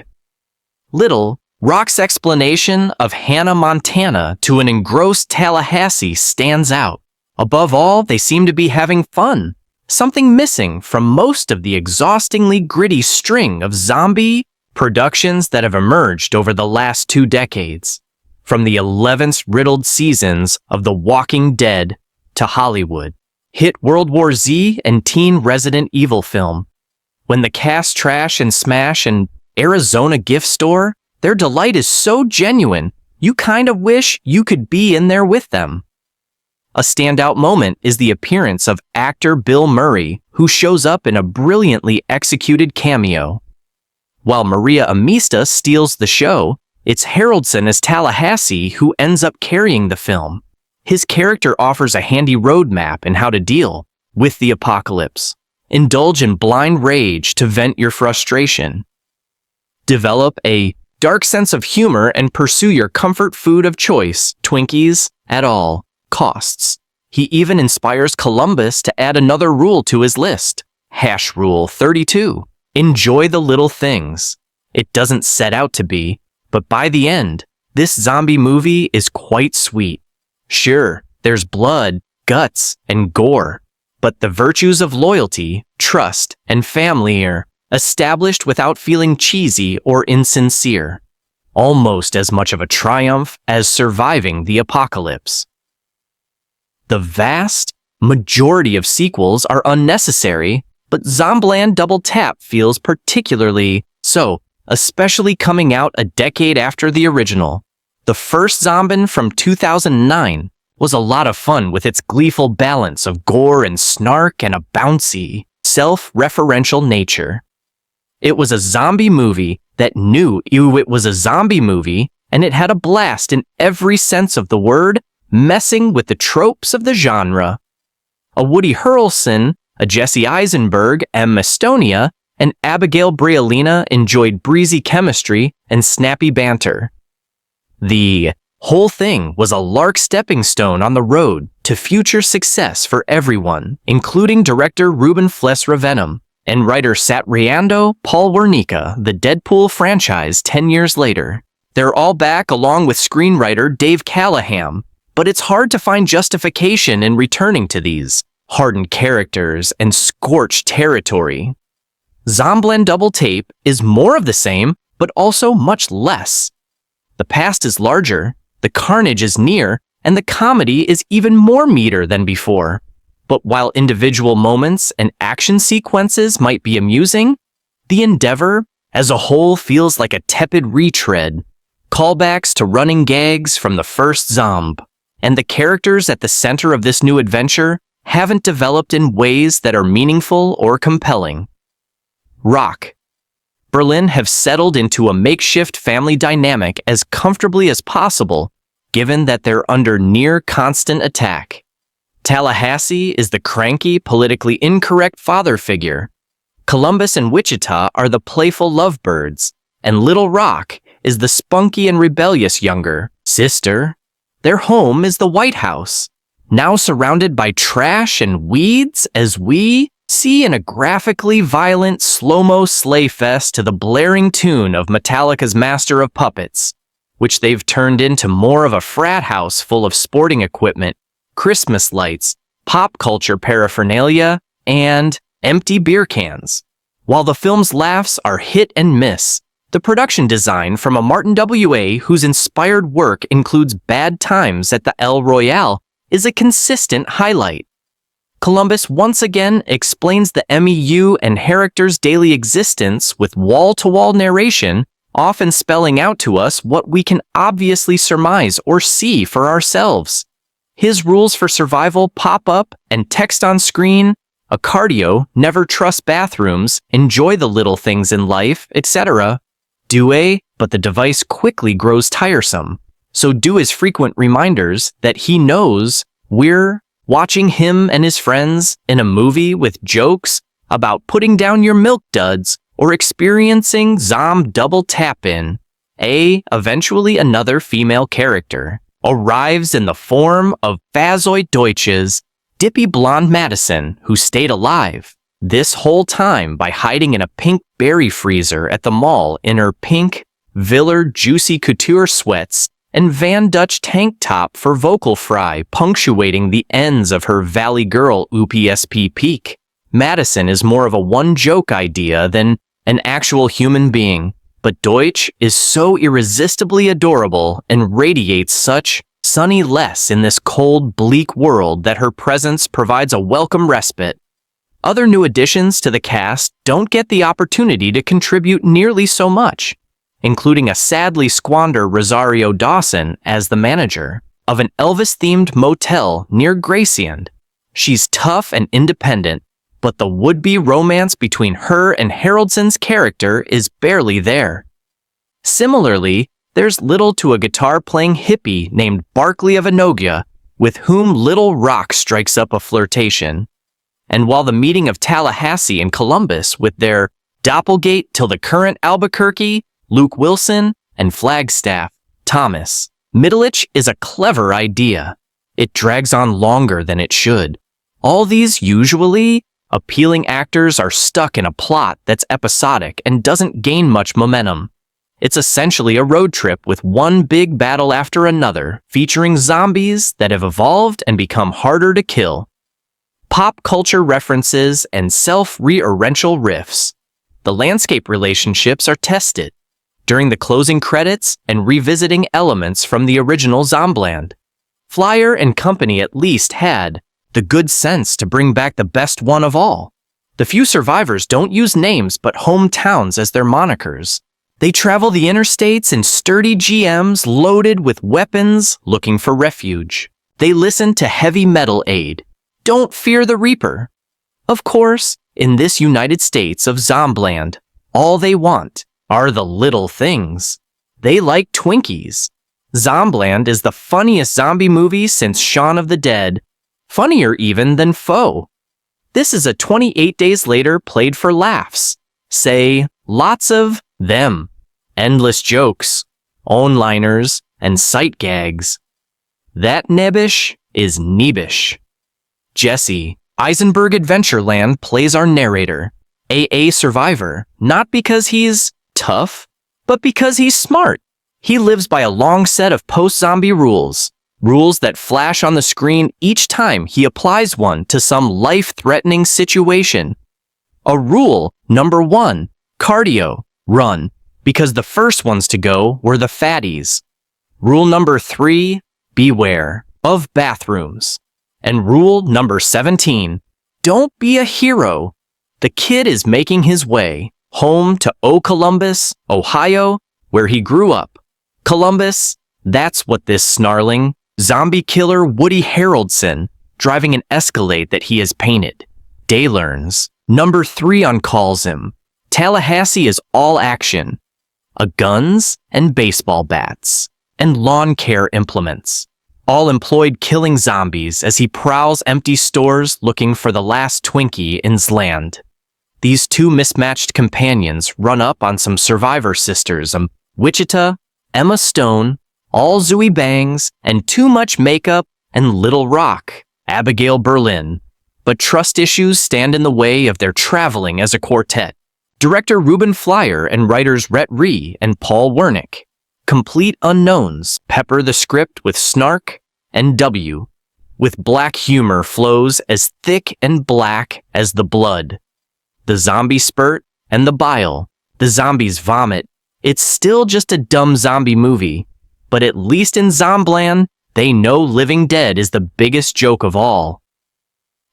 Little Rock's explanation of Hannah Montana to an engrossed Tallahassee stands out. Above all, they seem to be having fun, something missing from most of the exhaustingly gritty string of zombie productions that have emerged over the last 2 decades. From the 11th riddled seasons of The Walking Dead to Hollywood. Hit World War Z and teen Resident Evil film. When the cast trash and smash an Arizona gift store, their delight is so genuine, you kind of wish you could be in there with them. A standout moment is the appearance of actor Bill Murray, who shows up in a brilliantly executed cameo. While Maria Amista steals the show, it's Harrelson as Tallahassee who ends up carrying the film. His character offers a handy roadmap in how to deal with the apocalypse. Indulge in blind rage to vent your frustration. Develop a dark sense of humor and pursue your comfort food of choice, Twinkies, at all costs. He even inspires Columbus to add another rule to his list. Hash Rule 32. Enjoy the little things. It doesn't set out to be, but by the end, this zombie movie is quite sweet. Sure, there's blood, guts, and gore, but the virtues of loyalty, trust, and family are established without feeling cheesy or insincere. Almost as much of a triumph as surviving the apocalypse. The vast majority of sequels are unnecessary, but Zombieland Double Tap feels particularly so, especially coming out a decade after the original. The first Zombin from 2009 was a lot of fun with its gleeful balance of gore and snark and a bouncy, self-referential nature. It was a zombie movie that knew it was a zombie movie, and it had a blast in every sense of the word, messing with the tropes of the genre. A Woody Harrelson, a Jesse Eisenberg, Emma Estonia, and Abigail Breolina enjoyed breezy chemistry and snappy banter. The whole thing was a lark stepping stone on the road to future success for everyone, including director Ruben Fleischer Venom and writer Satriando Paul Wernicke, the Deadpool franchise 10 years later. They're all back along with screenwriter Dave Callahan, but it's hard to find justification in returning to these hardened characters and scorched territory. Zombieland Double Tape is more of the same, but also much less. The past is larger, the carnage is near, and the comedy is even more meaty than before. But while individual moments and action sequences might be amusing, the endeavor as a whole feels like a tepid retread. Callbacks to running gags from the first Zomb, and the characters at the center of this new adventure haven't developed in ways that are meaningful or compelling. Rock. Berlin have settled into a makeshift family dynamic as comfortably as possible, given that they're under near constant attack. Tallahassee is the cranky, politically incorrect father figure. Columbus and Wichita are the playful lovebirds, and Little Rock is the spunky and rebellious younger sister. Their home is the White House, now surrounded by trash and weeds as we see in a graphically violent slow-mo sleigh fest to the blaring tune of Metallica's Master of Puppets, which they've turned into more of a frat house full of sporting equipment, Christmas lights, pop culture paraphernalia, and empty beer cans. While the film's laughs are hit and miss, the production design from a Martin W.A. whose inspired work includes Bad Times at the El Royale is a consistent highlight. Columbus once again explains the MEU and characters' daily existence with wall-to-wall narration, often spelling out to us what we can obviously surmise or see for ourselves. His rules for survival pop up and text on screen, a cardio, never trust bathrooms, enjoy the little things in life, etc. But the device quickly grows tiresome, so do his frequent reminders that he knows we're watching him and his friends in a movie with jokes about putting down your milk duds or experiencing Zomb Double Tap-In. Eventually another female character arrives in the form of Fazoid Deutsch's dippy blonde Madison, who stayed alive this whole time by hiding in a pink berry freezer at the mall in her pink Viller Juicy Couture sweats and Van Dutch tank top for vocal fry punctuating the ends of her Valley Girl UPSP peak. Madison is more of a one-joke idea than an actual human being, but Deutsch is so irresistibly adorable and radiates such Sunny less in this cold, bleak world that her presence provides a welcome respite. Other new additions to the cast don't get the opportunity to contribute nearly so much, including a sadly squandered Rosario Dawson as the manager of an Elvis-themed motel near Graceland. She's tough and independent, but the would-be romance between her and Harrelson's character is barely there. Similarly, there's little to a guitar-playing hippie named Barkley of Enogia, with whom Little Rock strikes up a flirtation. And while the meeting of Tallahassee and Columbus with their doppelgate till the current Albuquerque, Luke Wilson, and Flagstaff, Thomas Middleditch is a clever idea, it drags on longer than it should. All these usually appealing actors are stuck in a plot that's episodic and doesn't gain much momentum. It's essentially a road trip with one big battle after another, featuring zombies that have evolved and become harder to kill. Pop culture references and self-referential riffs. The landscape relationships are tested during the closing credits and revisiting elements from the original Zombieland. Fleischer and company at least had the good sense to bring back the best one of all. The few survivors don't use names but hometowns as their monikers. They travel the interstates in sturdy GMs loaded with weapons looking for refuge. They listen to heavy metal aid. Don't fear the Reaper. Of course, in this United States of Zombieland, all they want are the little things. They like Twinkies. Zombieland is the funniest zombie movie since Shaun of the Dead. Funnier even than Foe. This is a 28 Days Later played for laughs. Say, lots of them. Endless jokes, one-liners, and sight gags. That nebbish is neebish. Jesse, Eisenberg Adventureland plays our narrator, AA survivor, not because he's tough, but because he's smart. He lives by a long set of post-zombie rules that flash on the screen each time he applies one to some life-threatening situation. A rule number 1, cardio, run, because the first ones to go were the fatties. Rule number 3, beware of bathrooms. And rule number 17, don't be a hero. The kid is making his way home to Columbus, Ohio, where he grew up. Columbus, that's what this snarling, zombie killer Woody Harrelson, driving an Escalade that he has painted. Day learns. Number 3 on calls him. Tallahassee is all action. Guns and baseball bats, and lawn care implements, all employed killing zombies as he prowls empty stores looking for the last Twinkie in Zland. These two mismatched companions run up on some survivor sisters, Wichita, Emma Stone, all Zooey Bangs, and too much makeup, and Little Rock, Abigail Berlin. But trust issues stand in the way of their traveling as a quartet. Director Ruben Fleischer and writers Rhett Ree and Paul Wernick. Complete unknowns pepper the script with snark and W, with black humor flows as thick and black as the blood. The zombie spurt and the bile, the zombies vomit. It's still just a dumb zombie movie, but at least in Zombieland, they know Living Dead is the biggest joke of all.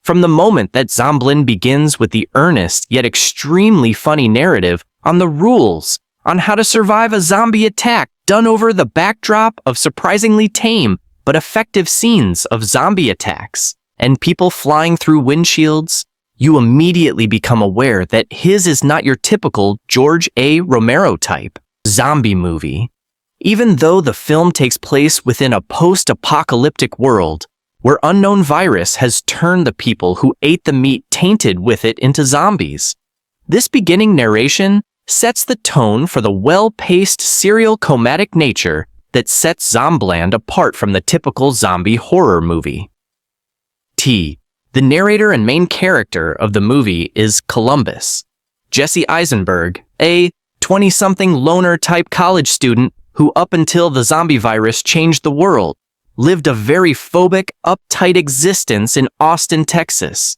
From the moment that Zombieland begins with the earnest yet extremely funny narrative on the rules on how to survive a zombie attack done over the backdrop of surprisingly tame but effective scenes of zombie attacks and people flying through windshields, you immediately become aware that his is not your typical George A. Romero type zombie movie. Even though the film takes place within a post-apocalyptic world, where unknown virus has turned the people who ate the meat tainted with it into zombies. This beginning narration sets the tone for the well-paced serial comedic nature that sets Zombieland apart from the typical zombie horror movie. The narrator and main character of the movie is Columbus, Jesse Eisenberg, a 20-something loner-type college student who up until the zombie virus changed the world, lived a very phobic, uptight existence in Austin, Texas.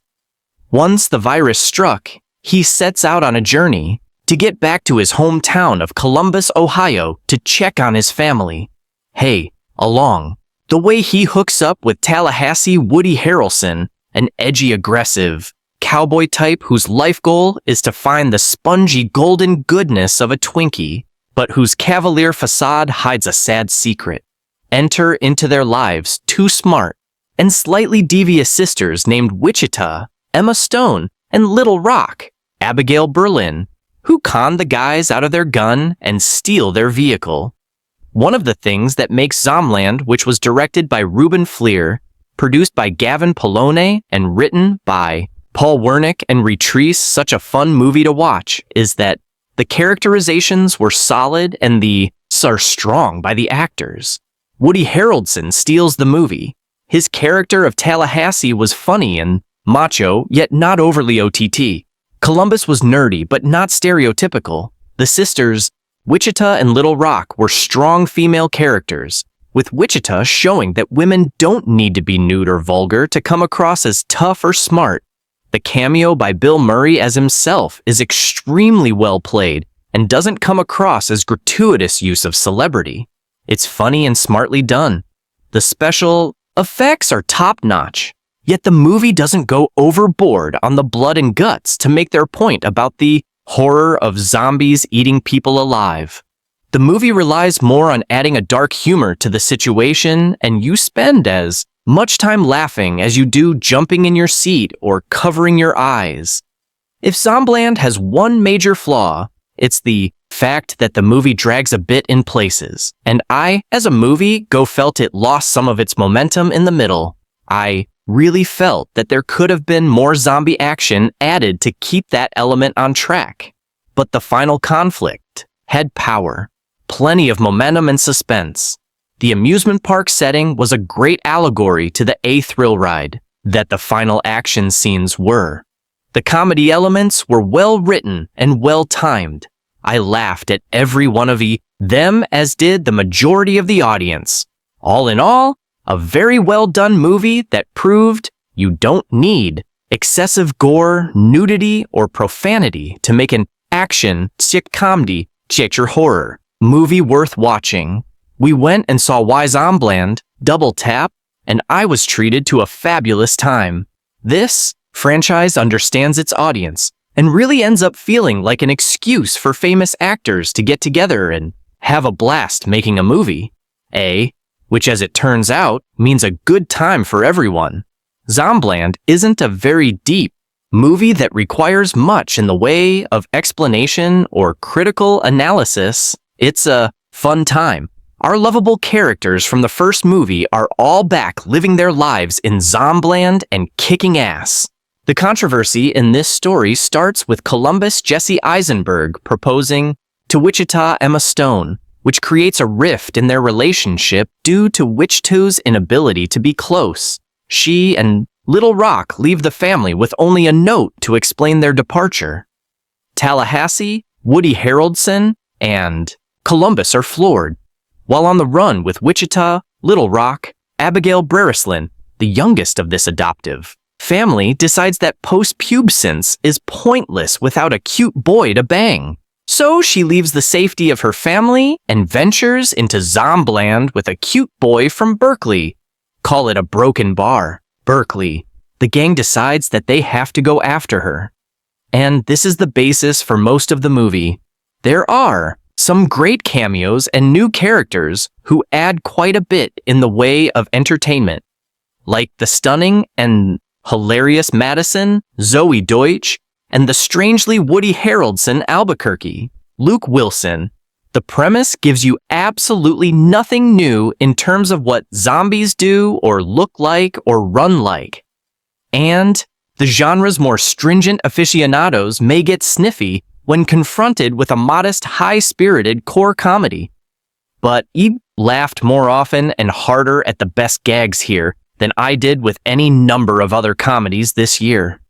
Once the virus struck, he sets out on a journey to get back to his hometown of Columbus, Ohio to check on his family. Hey, along The way he hooks up with Tallahassee Woody Harrelson, an edgy, aggressive cowboy type whose life goal is to find the spongy golden goodness of a Twinkie, but whose cavalier facade hides a sad secret. Enter into their lives two smart and slightly devious sisters named Wichita, Emma Stone, and Little Rock, Abigail Berlin, who con the guys out of their gun and steal their vehicle. One of the things that makes Zombieland, which was directed by Ruben Fleischer, produced by Gavin Polone, and written by Paul Wernick and Retrice, such a fun movie to watch, is that the characterizations were solid and the are strong by the actors. Woody Harrelson steals the movie. His character of Tallahassee was funny and macho, yet not overly OTT. Columbus was nerdy, but not stereotypical. The sisters, Wichita and Little Rock, were strong female characters, with Wichita showing that women don't need to be nude or vulgar to come across as tough or smart. The cameo by Bill Murray as himself is extremely well played and doesn't come across as gratuitous use of celebrity. It's funny and smartly done. The special effects are top-notch, yet the movie doesn't go overboard on the blood and guts to make their point about the horror of zombies eating people alive. The movie relies more on adding a dark humor to the situation, and you spend as much time laughing as you do jumping in your seat or covering your eyes. If Zombieland has one major flaw, it's the fact that the movie drags a bit in places, and I, as a movie, felt it lost some of its momentum in the middle. I really felt that there could have been more zombie action added to keep that element on track. But the final conflict had power, plenty of momentum and suspense. The amusement park setting was a great allegory to the thrill ride that the final action scenes were. The comedy elements were well written and well timed. I laughed at every one of them, as did the majority of the audience. All in all, a very well done movie that proved you don't need excessive gore, nudity, or profanity to make an action, comedy, horror movie worth watching. We went and saw Zombieland, Double Tap, and I was treated to a fabulous time. This franchise understands its audience and really ends up feeling like an excuse for famous actors to get together and have a blast making a movie. Which, as it turns out, means a good time for everyone. Zombieland isn't a very deep movie that requires much in the way of explanation or critical analysis. It's a fun time. Our lovable characters from the first movie are all back living their lives in Zombieland and kicking ass. The controversy in this story starts with Columbus Jesse Eisenberg proposing to Wichita Emma Stone, which creates a rift in their relationship due to Wichita's inability to be close. She and Little Rock leave the family with only a note to explain their departure. Tallahassee, Woody Harrelson, and Columbus are floored. While on the run with Wichita, Little Rock, Abigail Breslin, the youngest of this adoptive family, decides that post-pubescence is pointless without a cute boy to bang. So she leaves the safety of her family and ventures into Zombieland with a cute boy from Berkeley. Call it a broken bar, Berkeley. The gang decides that they have to go after her. And this is the basis for most of the movie. There are some great cameos and new characters who add quite a bit in the way of entertainment, like the stunning and hilarious Madison, Zoe Deutsch, and the strangely Woody Harrelson Albuquerque, Luke Wilson. The premise gives you absolutely nothing new in terms of what zombies do or look like or run like. And the genre's more stringent aficionados may get sniffy when confronted with a modest, high-spirited core comedy. But he laughed more often and harder at the best gags here than I did with any number of other comedies this year.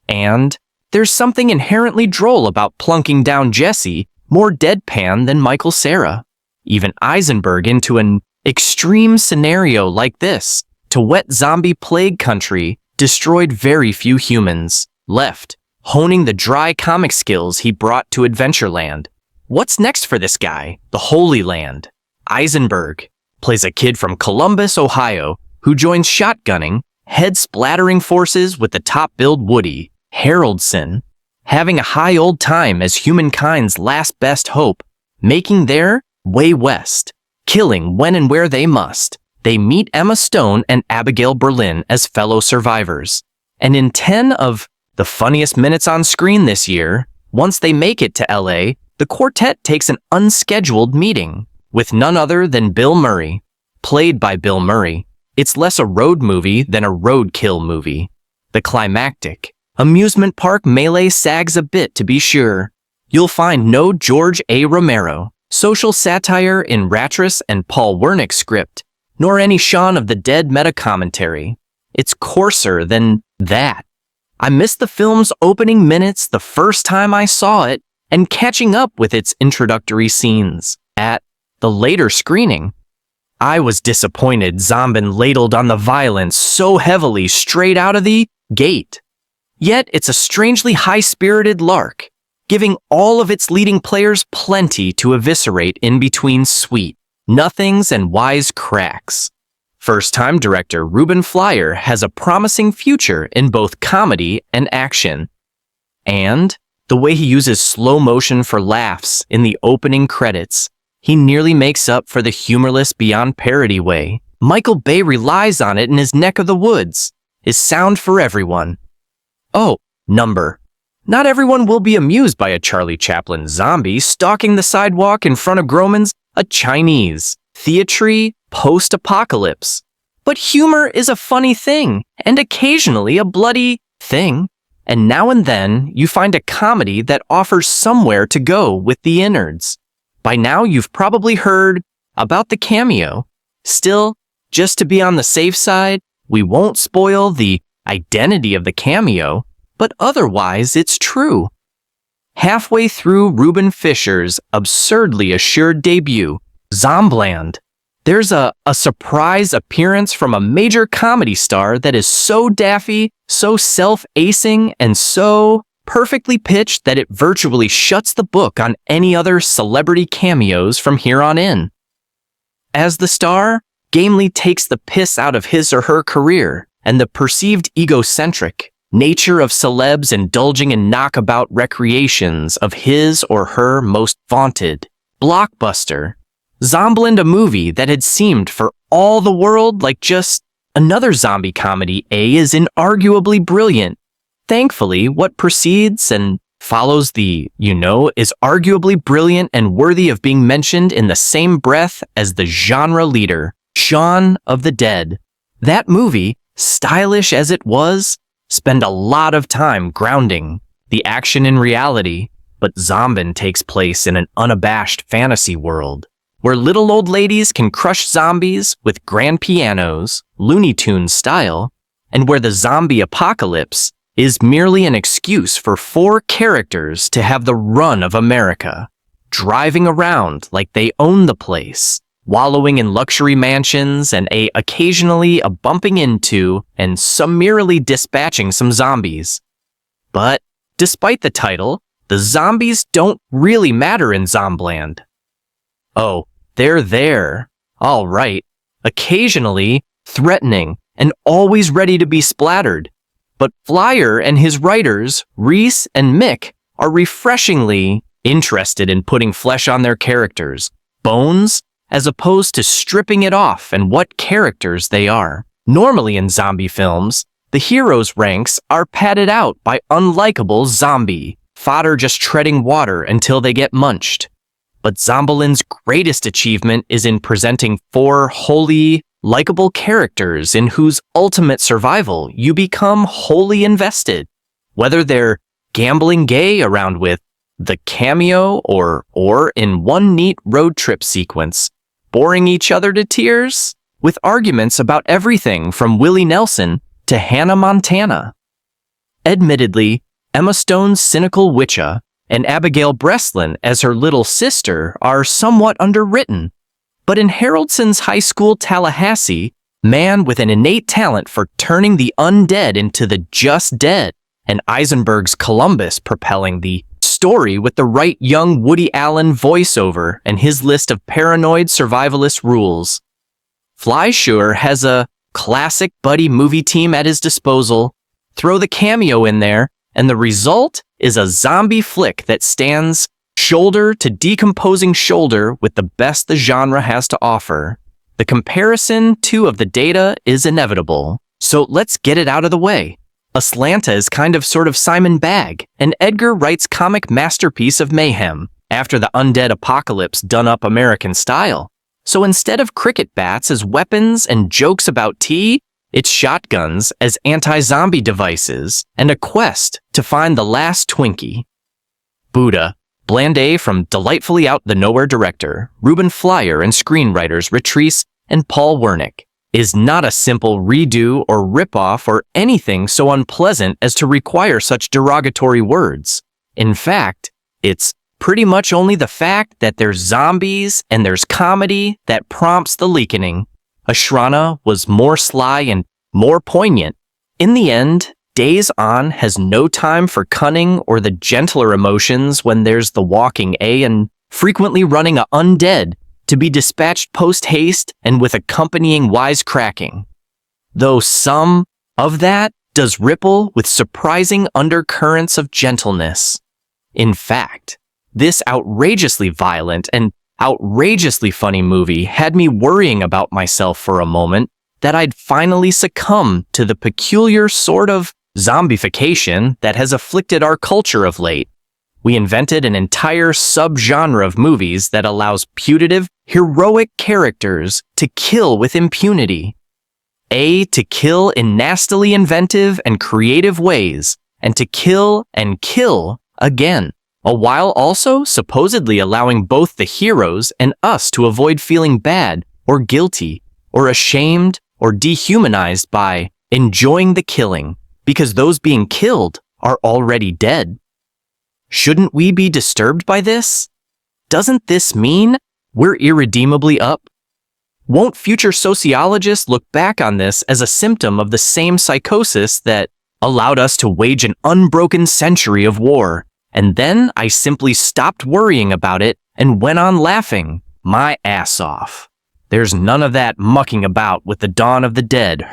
And there's something inherently droll about plunking down Jesse, more deadpan than Michael Cera. Even Eisenberg into an extreme scenario like this, to wet zombie plague country, destroyed very few humans, left honing the dry comic skills he brought to Adventureland. What's next for this guy, the Holy Land? Eisenberg, plays a kid from Columbus, Ohio, who joins shotgunning, head-splattering forces with the top-billed Woody, Harrelson, having a high old time as humankind's last best hope, making their way west, killing when and where they must. They meet Emma Stone and Abigail Berlin as fellow survivors. And in 10 of the funniest minutes on screen this year, once they make it to LA, the quartet takes an unscheduled meeting with none other than Bill Murray, played by Bill Murray. It's less a road movie than a roadkill movie. The climactic amusement park melee sags a bit, to be sure. You'll find no George A. Romero, social satire in Rattress and Paul Wernick's script, nor any Shaun of the Dead meta-commentary. It's coarser than that. I missed the film's opening minutes the first time I saw it, and catching up with its introductory scenes. At the later screening, I was disappointed Zombie ladled on the violence so heavily straight out of the gate. Yet it's a strangely high-spirited lark, giving all of its leading players plenty to eviscerate in between sweet nothings and wise cracks. First-time director Ruben Fleischer has a promising future in both comedy and action. And the way he uses slow motion for laughs in the opening credits, he nearly makes up for the humorless beyond parody way Michael Bay relies on it in his neck of the woods, his sound for everyone. Oh, number. Not everyone will be amused by a Charlie Chaplin zombie stalking the sidewalk in front of Grauman's A Chinese Theatre post-apocalypse. But humor is a funny thing, and occasionally a bloody thing. And now and then, you find a comedy that offers somewhere to go with the innards. By now, you've probably heard about the cameo. Still, just to be on the safe side, we won't spoil the identity of the cameo, but otherwise it's true. Halfway through Ruben Fischer's absurdly assured debut, Zombieland, there's a surprise appearance from a major comedy star that is so daffy, so self-acing, and so perfectly pitched that it virtually shuts the book on any other celebrity cameos from here on in. As the star, gamely takes the piss out of his or her career and the perceived egocentric nature of celebs indulging in knockabout recreations of his or her most vaunted blockbuster. Zombieland, a movie that had seemed for all the world like just another zombie comedy, is inarguably brilliant. Thankfully, what precedes and follows is arguably brilliant and worthy of being mentioned in the same breath as the genre leader, Shaun of the Dead. That movie, stylish as it was, spent a lot of time grounding the action in reality, but Zombieland takes place in an unabashed fantasy world, where little old ladies can crush zombies with grand pianos, Looney Tunes style, and where the zombie apocalypse is merely an excuse for 4 characters to have the run of America, driving around like they own the place, wallowing in luxury mansions and occasionally a bumping into and summarily dispatching some zombies. But despite the title, the zombies don't really matter in Zombieland. Oh, they're there, all right, occasionally threatening and always ready to be splattered. But Fleischer and his writers, Reese and Mick, are refreshingly interested in putting flesh on their characters, bones, as opposed to stripping it off and what characters they are. Normally in zombie films, the hero's ranks are padded out by unlikable zombie fodder just treading water until they get munched. But Zombieland's greatest achievement is in presenting 4 wholly likable characters in whose ultimate survival you become wholly invested. Whether they're gambling gay around with the cameo or in one neat road trip sequence, boring each other to tears with arguments about everything from Willie Nelson to Hannah Montana. Admittedly, Emma Stone's cynical witcha and Abigail Breslin as her little sister are somewhat underwritten. But in Harrelson's high school Tallahassee, man with an innate talent for turning the undead into the just dead, and Eisenberg's Columbus propelling the story with the right young Woody Allen voiceover and his list of paranoid survivalist rules, Fleischer has a classic buddy movie team at his disposal. Throw the cameo in there, and the result is a zombie flick that stands shoulder to decomposing shoulder with the best the genre has to offer. The comparison, too, of the data is inevitable. So let's get it out of the way. Atlanta is kind of sort of Simon Bagg, an Edgar Wright's comic masterpiece of mayhem, after the undead apocalypse done up American style. So instead of cricket bats as weapons and jokes about tea, it's shotguns as anti-zombie devices and a quest to find the last Twinkie. Buddha, Bland A from delightfully out the nowhere director, Ruben Fleischer and screenwriters Retrice and Paul Wernick, is not a simple redo or ripoff or anything so unpleasant as to require such derogatory words. In fact, it's pretty much only the fact that there's zombies and there's comedy that prompts the leakening. Ashrana was more sly and more poignant. In the end, Days On has no time for cunning or the gentler emotions when there's the walking A and frequently running a undead to be dispatched post-haste and with accompanying wisecracking. Though some of that does ripple with surprising undercurrents of gentleness. In fact, this outrageously violent and outrageously funny movie had me worrying about myself for a moment that I'd finally succumb to the peculiar sort of zombification that has afflicted our culture of late. We invented an entire subgenre of movies that allows putative, heroic characters to kill with impunity. To kill in nastily inventive and creative ways, and to kill and kill again, while also supposedly allowing both the heroes and us to avoid feeling bad or guilty or ashamed or dehumanized by enjoying the killing, because those being killed are already dead. Shouldn't we be disturbed by this? Doesn't this mean we're irredeemably up? Won't future sociologists look back on this as a symptom of the same psychosis that allowed us to wage an unbroken century of war? And then I simply stopped worrying about it and went on laughing my ass off. There's none of that mucking about with the dawn of the dead,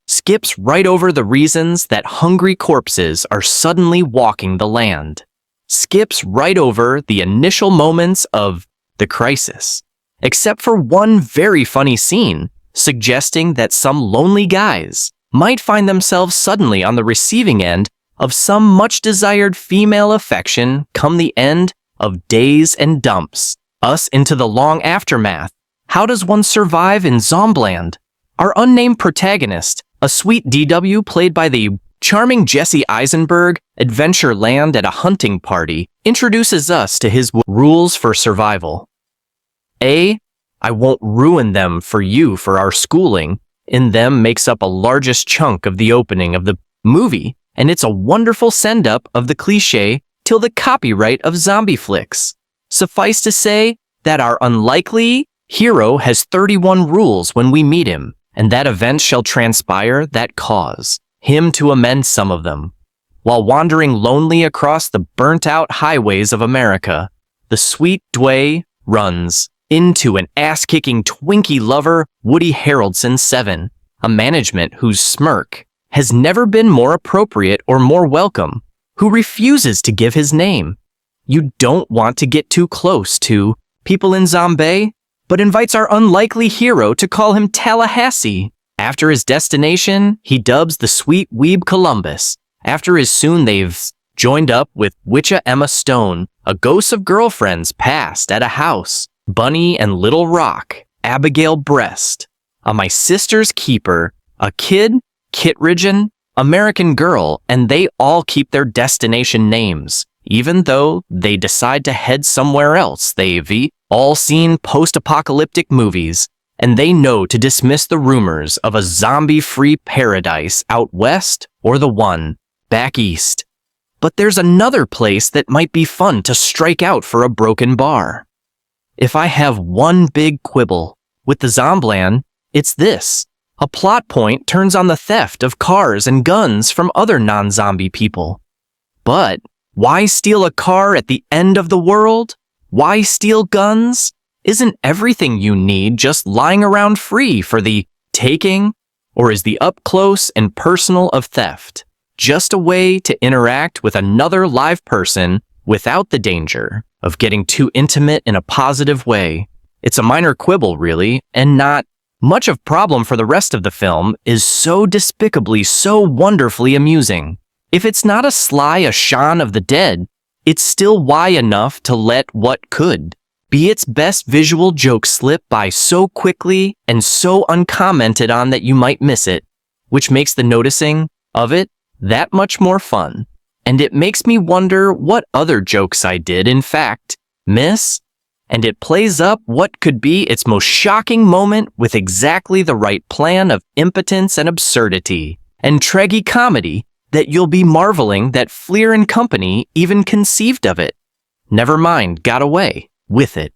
skips right over the reasons that hungry corpses are suddenly walking the land. Skips right over the initial moments of the crisis, except for one very funny scene suggesting that some lonely guys might find themselves suddenly on the receiving end of some much-desired female affection come the end of days and dumps us into the long aftermath. How does one survive in Zombieland? Our unnamed protagonist, a sweet DW played by the charming Jesse Eisenberg, Adventureland at a hunting party, introduces us to his rules for survival. I won't ruin them for you for our schooling. In them makes up a largest chunk of the opening of the movie, and it's a wonderful send-up of the cliché till the copyright of zombie flicks. Suffice to say that our unlikely hero has 31 rules when we meet him, and that events shall transpire that cause him to amend some of them. While wandering lonely across the burnt-out highways of America, the sweet Dway runs into an ass-kicking Twinkie lover, Woody Harrelson 7, a management whose smirk has never been more appropriate or more welcome, who refuses to give his name. You don't want to get too close to people in Zombie, but invites our unlikely hero to call him Tallahassee. After his destination, he dubs the sweet weeb Columbus. After his soon they've joined up with Witcha Emma Stone, a ghost of girlfriends past at a house, Bunny and Little Rock, Abigail Breast, a My Sister's Keeper, a Kid, Kittridge, American Girl, and they all keep their destination names, even though they decide to head somewhere else. They've all seen post-apocalyptic movies, and they know to dismiss the rumors of a zombie-free paradise out west or the one back east. But there's another place that might be fun to strike out for a broken bar. If I have one big quibble with the Zombieland, it's this. A plot point turns on the theft of cars and guns from other non-zombie people. But why steal a car at the end of the world? Why steal guns? Isn't everything you need just lying around free for the taking? Or is the up-close and personal of theft just a way to interact with another live person without the danger of getting too intimate in a positive way? It's a minor quibble, really, and not much of problem for the rest of the film is so despicably, so wonderfully amusing. If it's not a sly Shaun of the Dead, it's still why enough to let what could be its best visual joke slip by so quickly and so uncommented on that you might miss it, which makes the noticing of it that much more fun. And it makes me wonder what other jokes I did, in fact, miss. And it plays up what could be its most shocking moment with exactly the right plan of impotence and absurdity and tragicomedy that you'll be marveling that Fleer and company even conceived of it. Never mind, got away with it.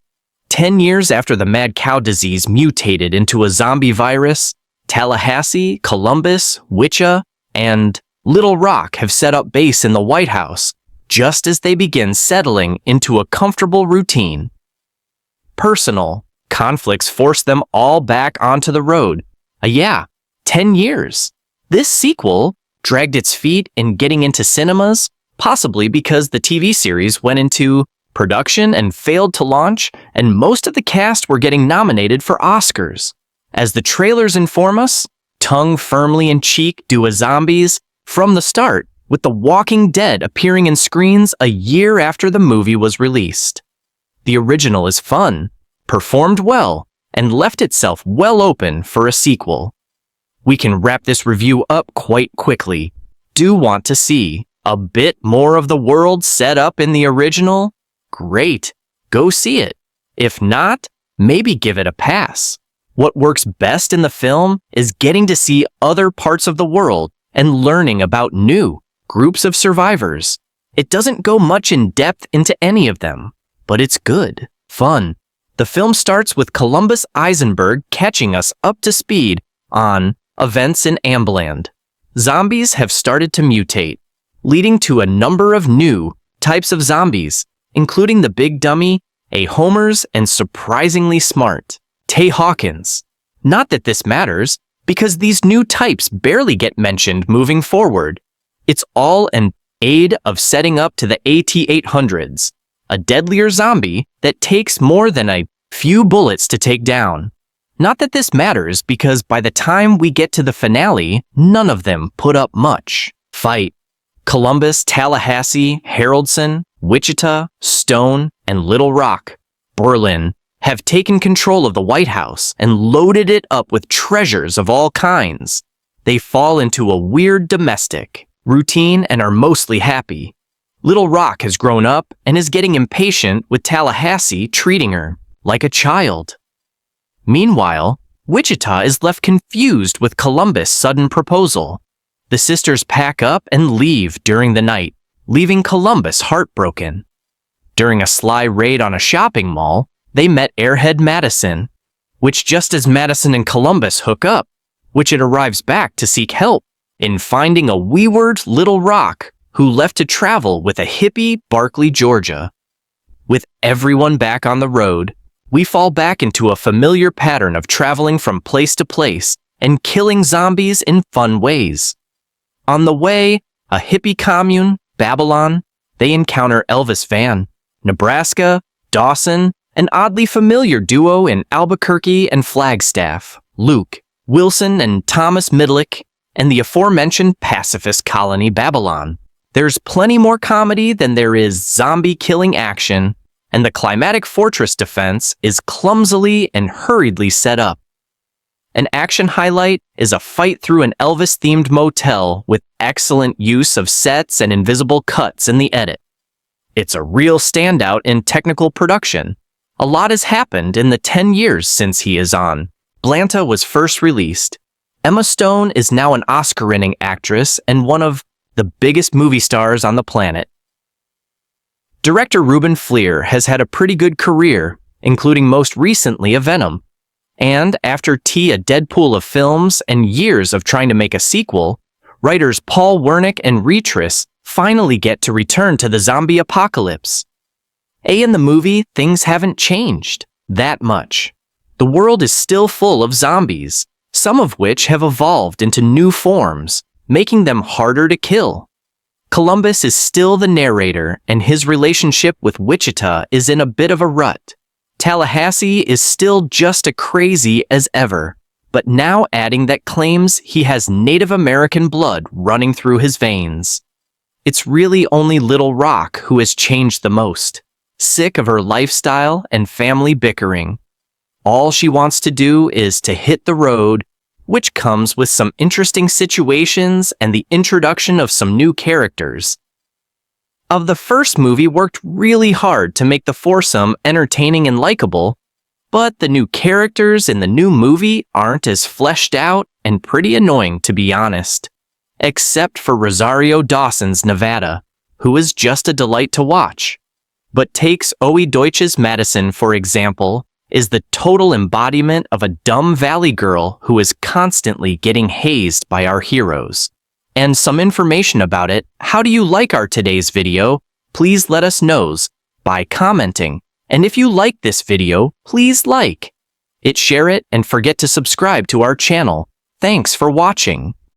10 years after the mad cow disease mutated into a zombie virus, Tallahassee, Columbus, Wichita, and Little Rock have set up base in the White House just as they begin settling into a comfortable routine. Personal conflicts force them all back onto the road. 10 years. This sequel dragged its feet in getting into cinemas, possibly because the TV series went into production and failed to launch, and most of the cast were getting nominated for Oscars. As the trailers inform us, tongue firmly in cheek do a zombies from the start, with The Walking Dead appearing in screens a year after the movie was released. The original is fun, performed well, and left itself well open for a sequel. We can wrap this review up quite quickly. Do want to see a bit more of the world set up in the original? Great, go see it. If not, maybe give it a pass. What works best in the film is getting to see other parts of the world and learning about new groups of survivors. It doesn't go much in depth into any of them, but it's good, fun. The film starts with Columbus Eisenberg catching us up to speed on events in Zombieland. Zombies have started to mutate, leading to a number of new types of zombies, including the big dummy, a Homer's, and surprisingly smart Tay Hawkins. Not that this matters, because these new types barely get mentioned moving forward. It's all an aid of setting up to the AT-800s, a deadlier zombie that takes more than a few bullets to take down. Not that this matters, because by the time we get to the finale, none of them put up much fight. Columbus, Tallahassee, Harrelson, Wichita, Stone, and Little Rock, Berlin, have taken control of the White House and loaded it up with treasures of all kinds. They fall into a weird domestic routine and are mostly happy. Little Rock has grown up and is getting impatient with Tallahassee treating her like a child. Meanwhile, Wichita is left confused with Columbus' sudden proposal. The sisters pack up and leave during the night, leaving Columbus heartbroken. During a sly raid on a shopping mall, they met Airhead Madison, which just as Madison and Columbus hook up, Wichita arrives back to seek help in finding a wayward Little Rock who left to travel with a hippie Barkley, Georgia. With everyone back on the road, we fall back into a familiar pattern of traveling from place to place and killing zombies in fun ways. On the way, a hippie commune, Babylon, they encounter Elvis Van, Nebraska, Dawson, an oddly familiar duo in Albuquerque and Flagstaff, Luke, Wilson and Thomas Midlick, and the aforementioned pacifist colony Babylon. There's plenty more comedy than there is zombie-killing action, and the climatic fortress defense is clumsily and hurriedly set up. An action highlight is a fight through an Elvis-themed motel with excellent use of sets and invisible cuts in the edit. It's a real standout in technical production. A lot has happened in the 10 years since he is on. Blanta was first released. Emma Stone is now an Oscar-winning actress and one of the biggest movie stars on the planet. Director Ruben Fleer has had a pretty good career, including most recently a Venom. And after a Deadpool of films and years of trying to make a sequel, writers Paul Wernick and Retris finally get to return to the zombie apocalypse. In the movie, things haven't changed. That much. The world is still full of zombies, some of which have evolved into new forms, making them harder to kill. Columbus is still the narrator, and his relationship with Wichita is in a bit of a rut. Tallahassee is still just as crazy as ever, but now adding that claims he has Native American blood running through his veins. It's really only Little Rock who has changed the most, sick of her lifestyle and family bickering. All she wants to do is to hit the road, which comes with some interesting situations and the introduction of some new characters. The first movie worked really hard to make the foursome entertaining and likable, but the new characters in the new movie aren't as fleshed out and pretty annoying, to be honest. Except for Rosario Dawson's Nevada, who is just a delight to watch. But takes Owe Deutsch's Madison, for example, is the total embodiment of a dumb valley girl who is constantly getting hazed by our heroes. And some information about it. How do you like our today's video? Please let us know by commenting. And if you like this video, please like it, share it, and forget to subscribe to our channel. Thanks for watching.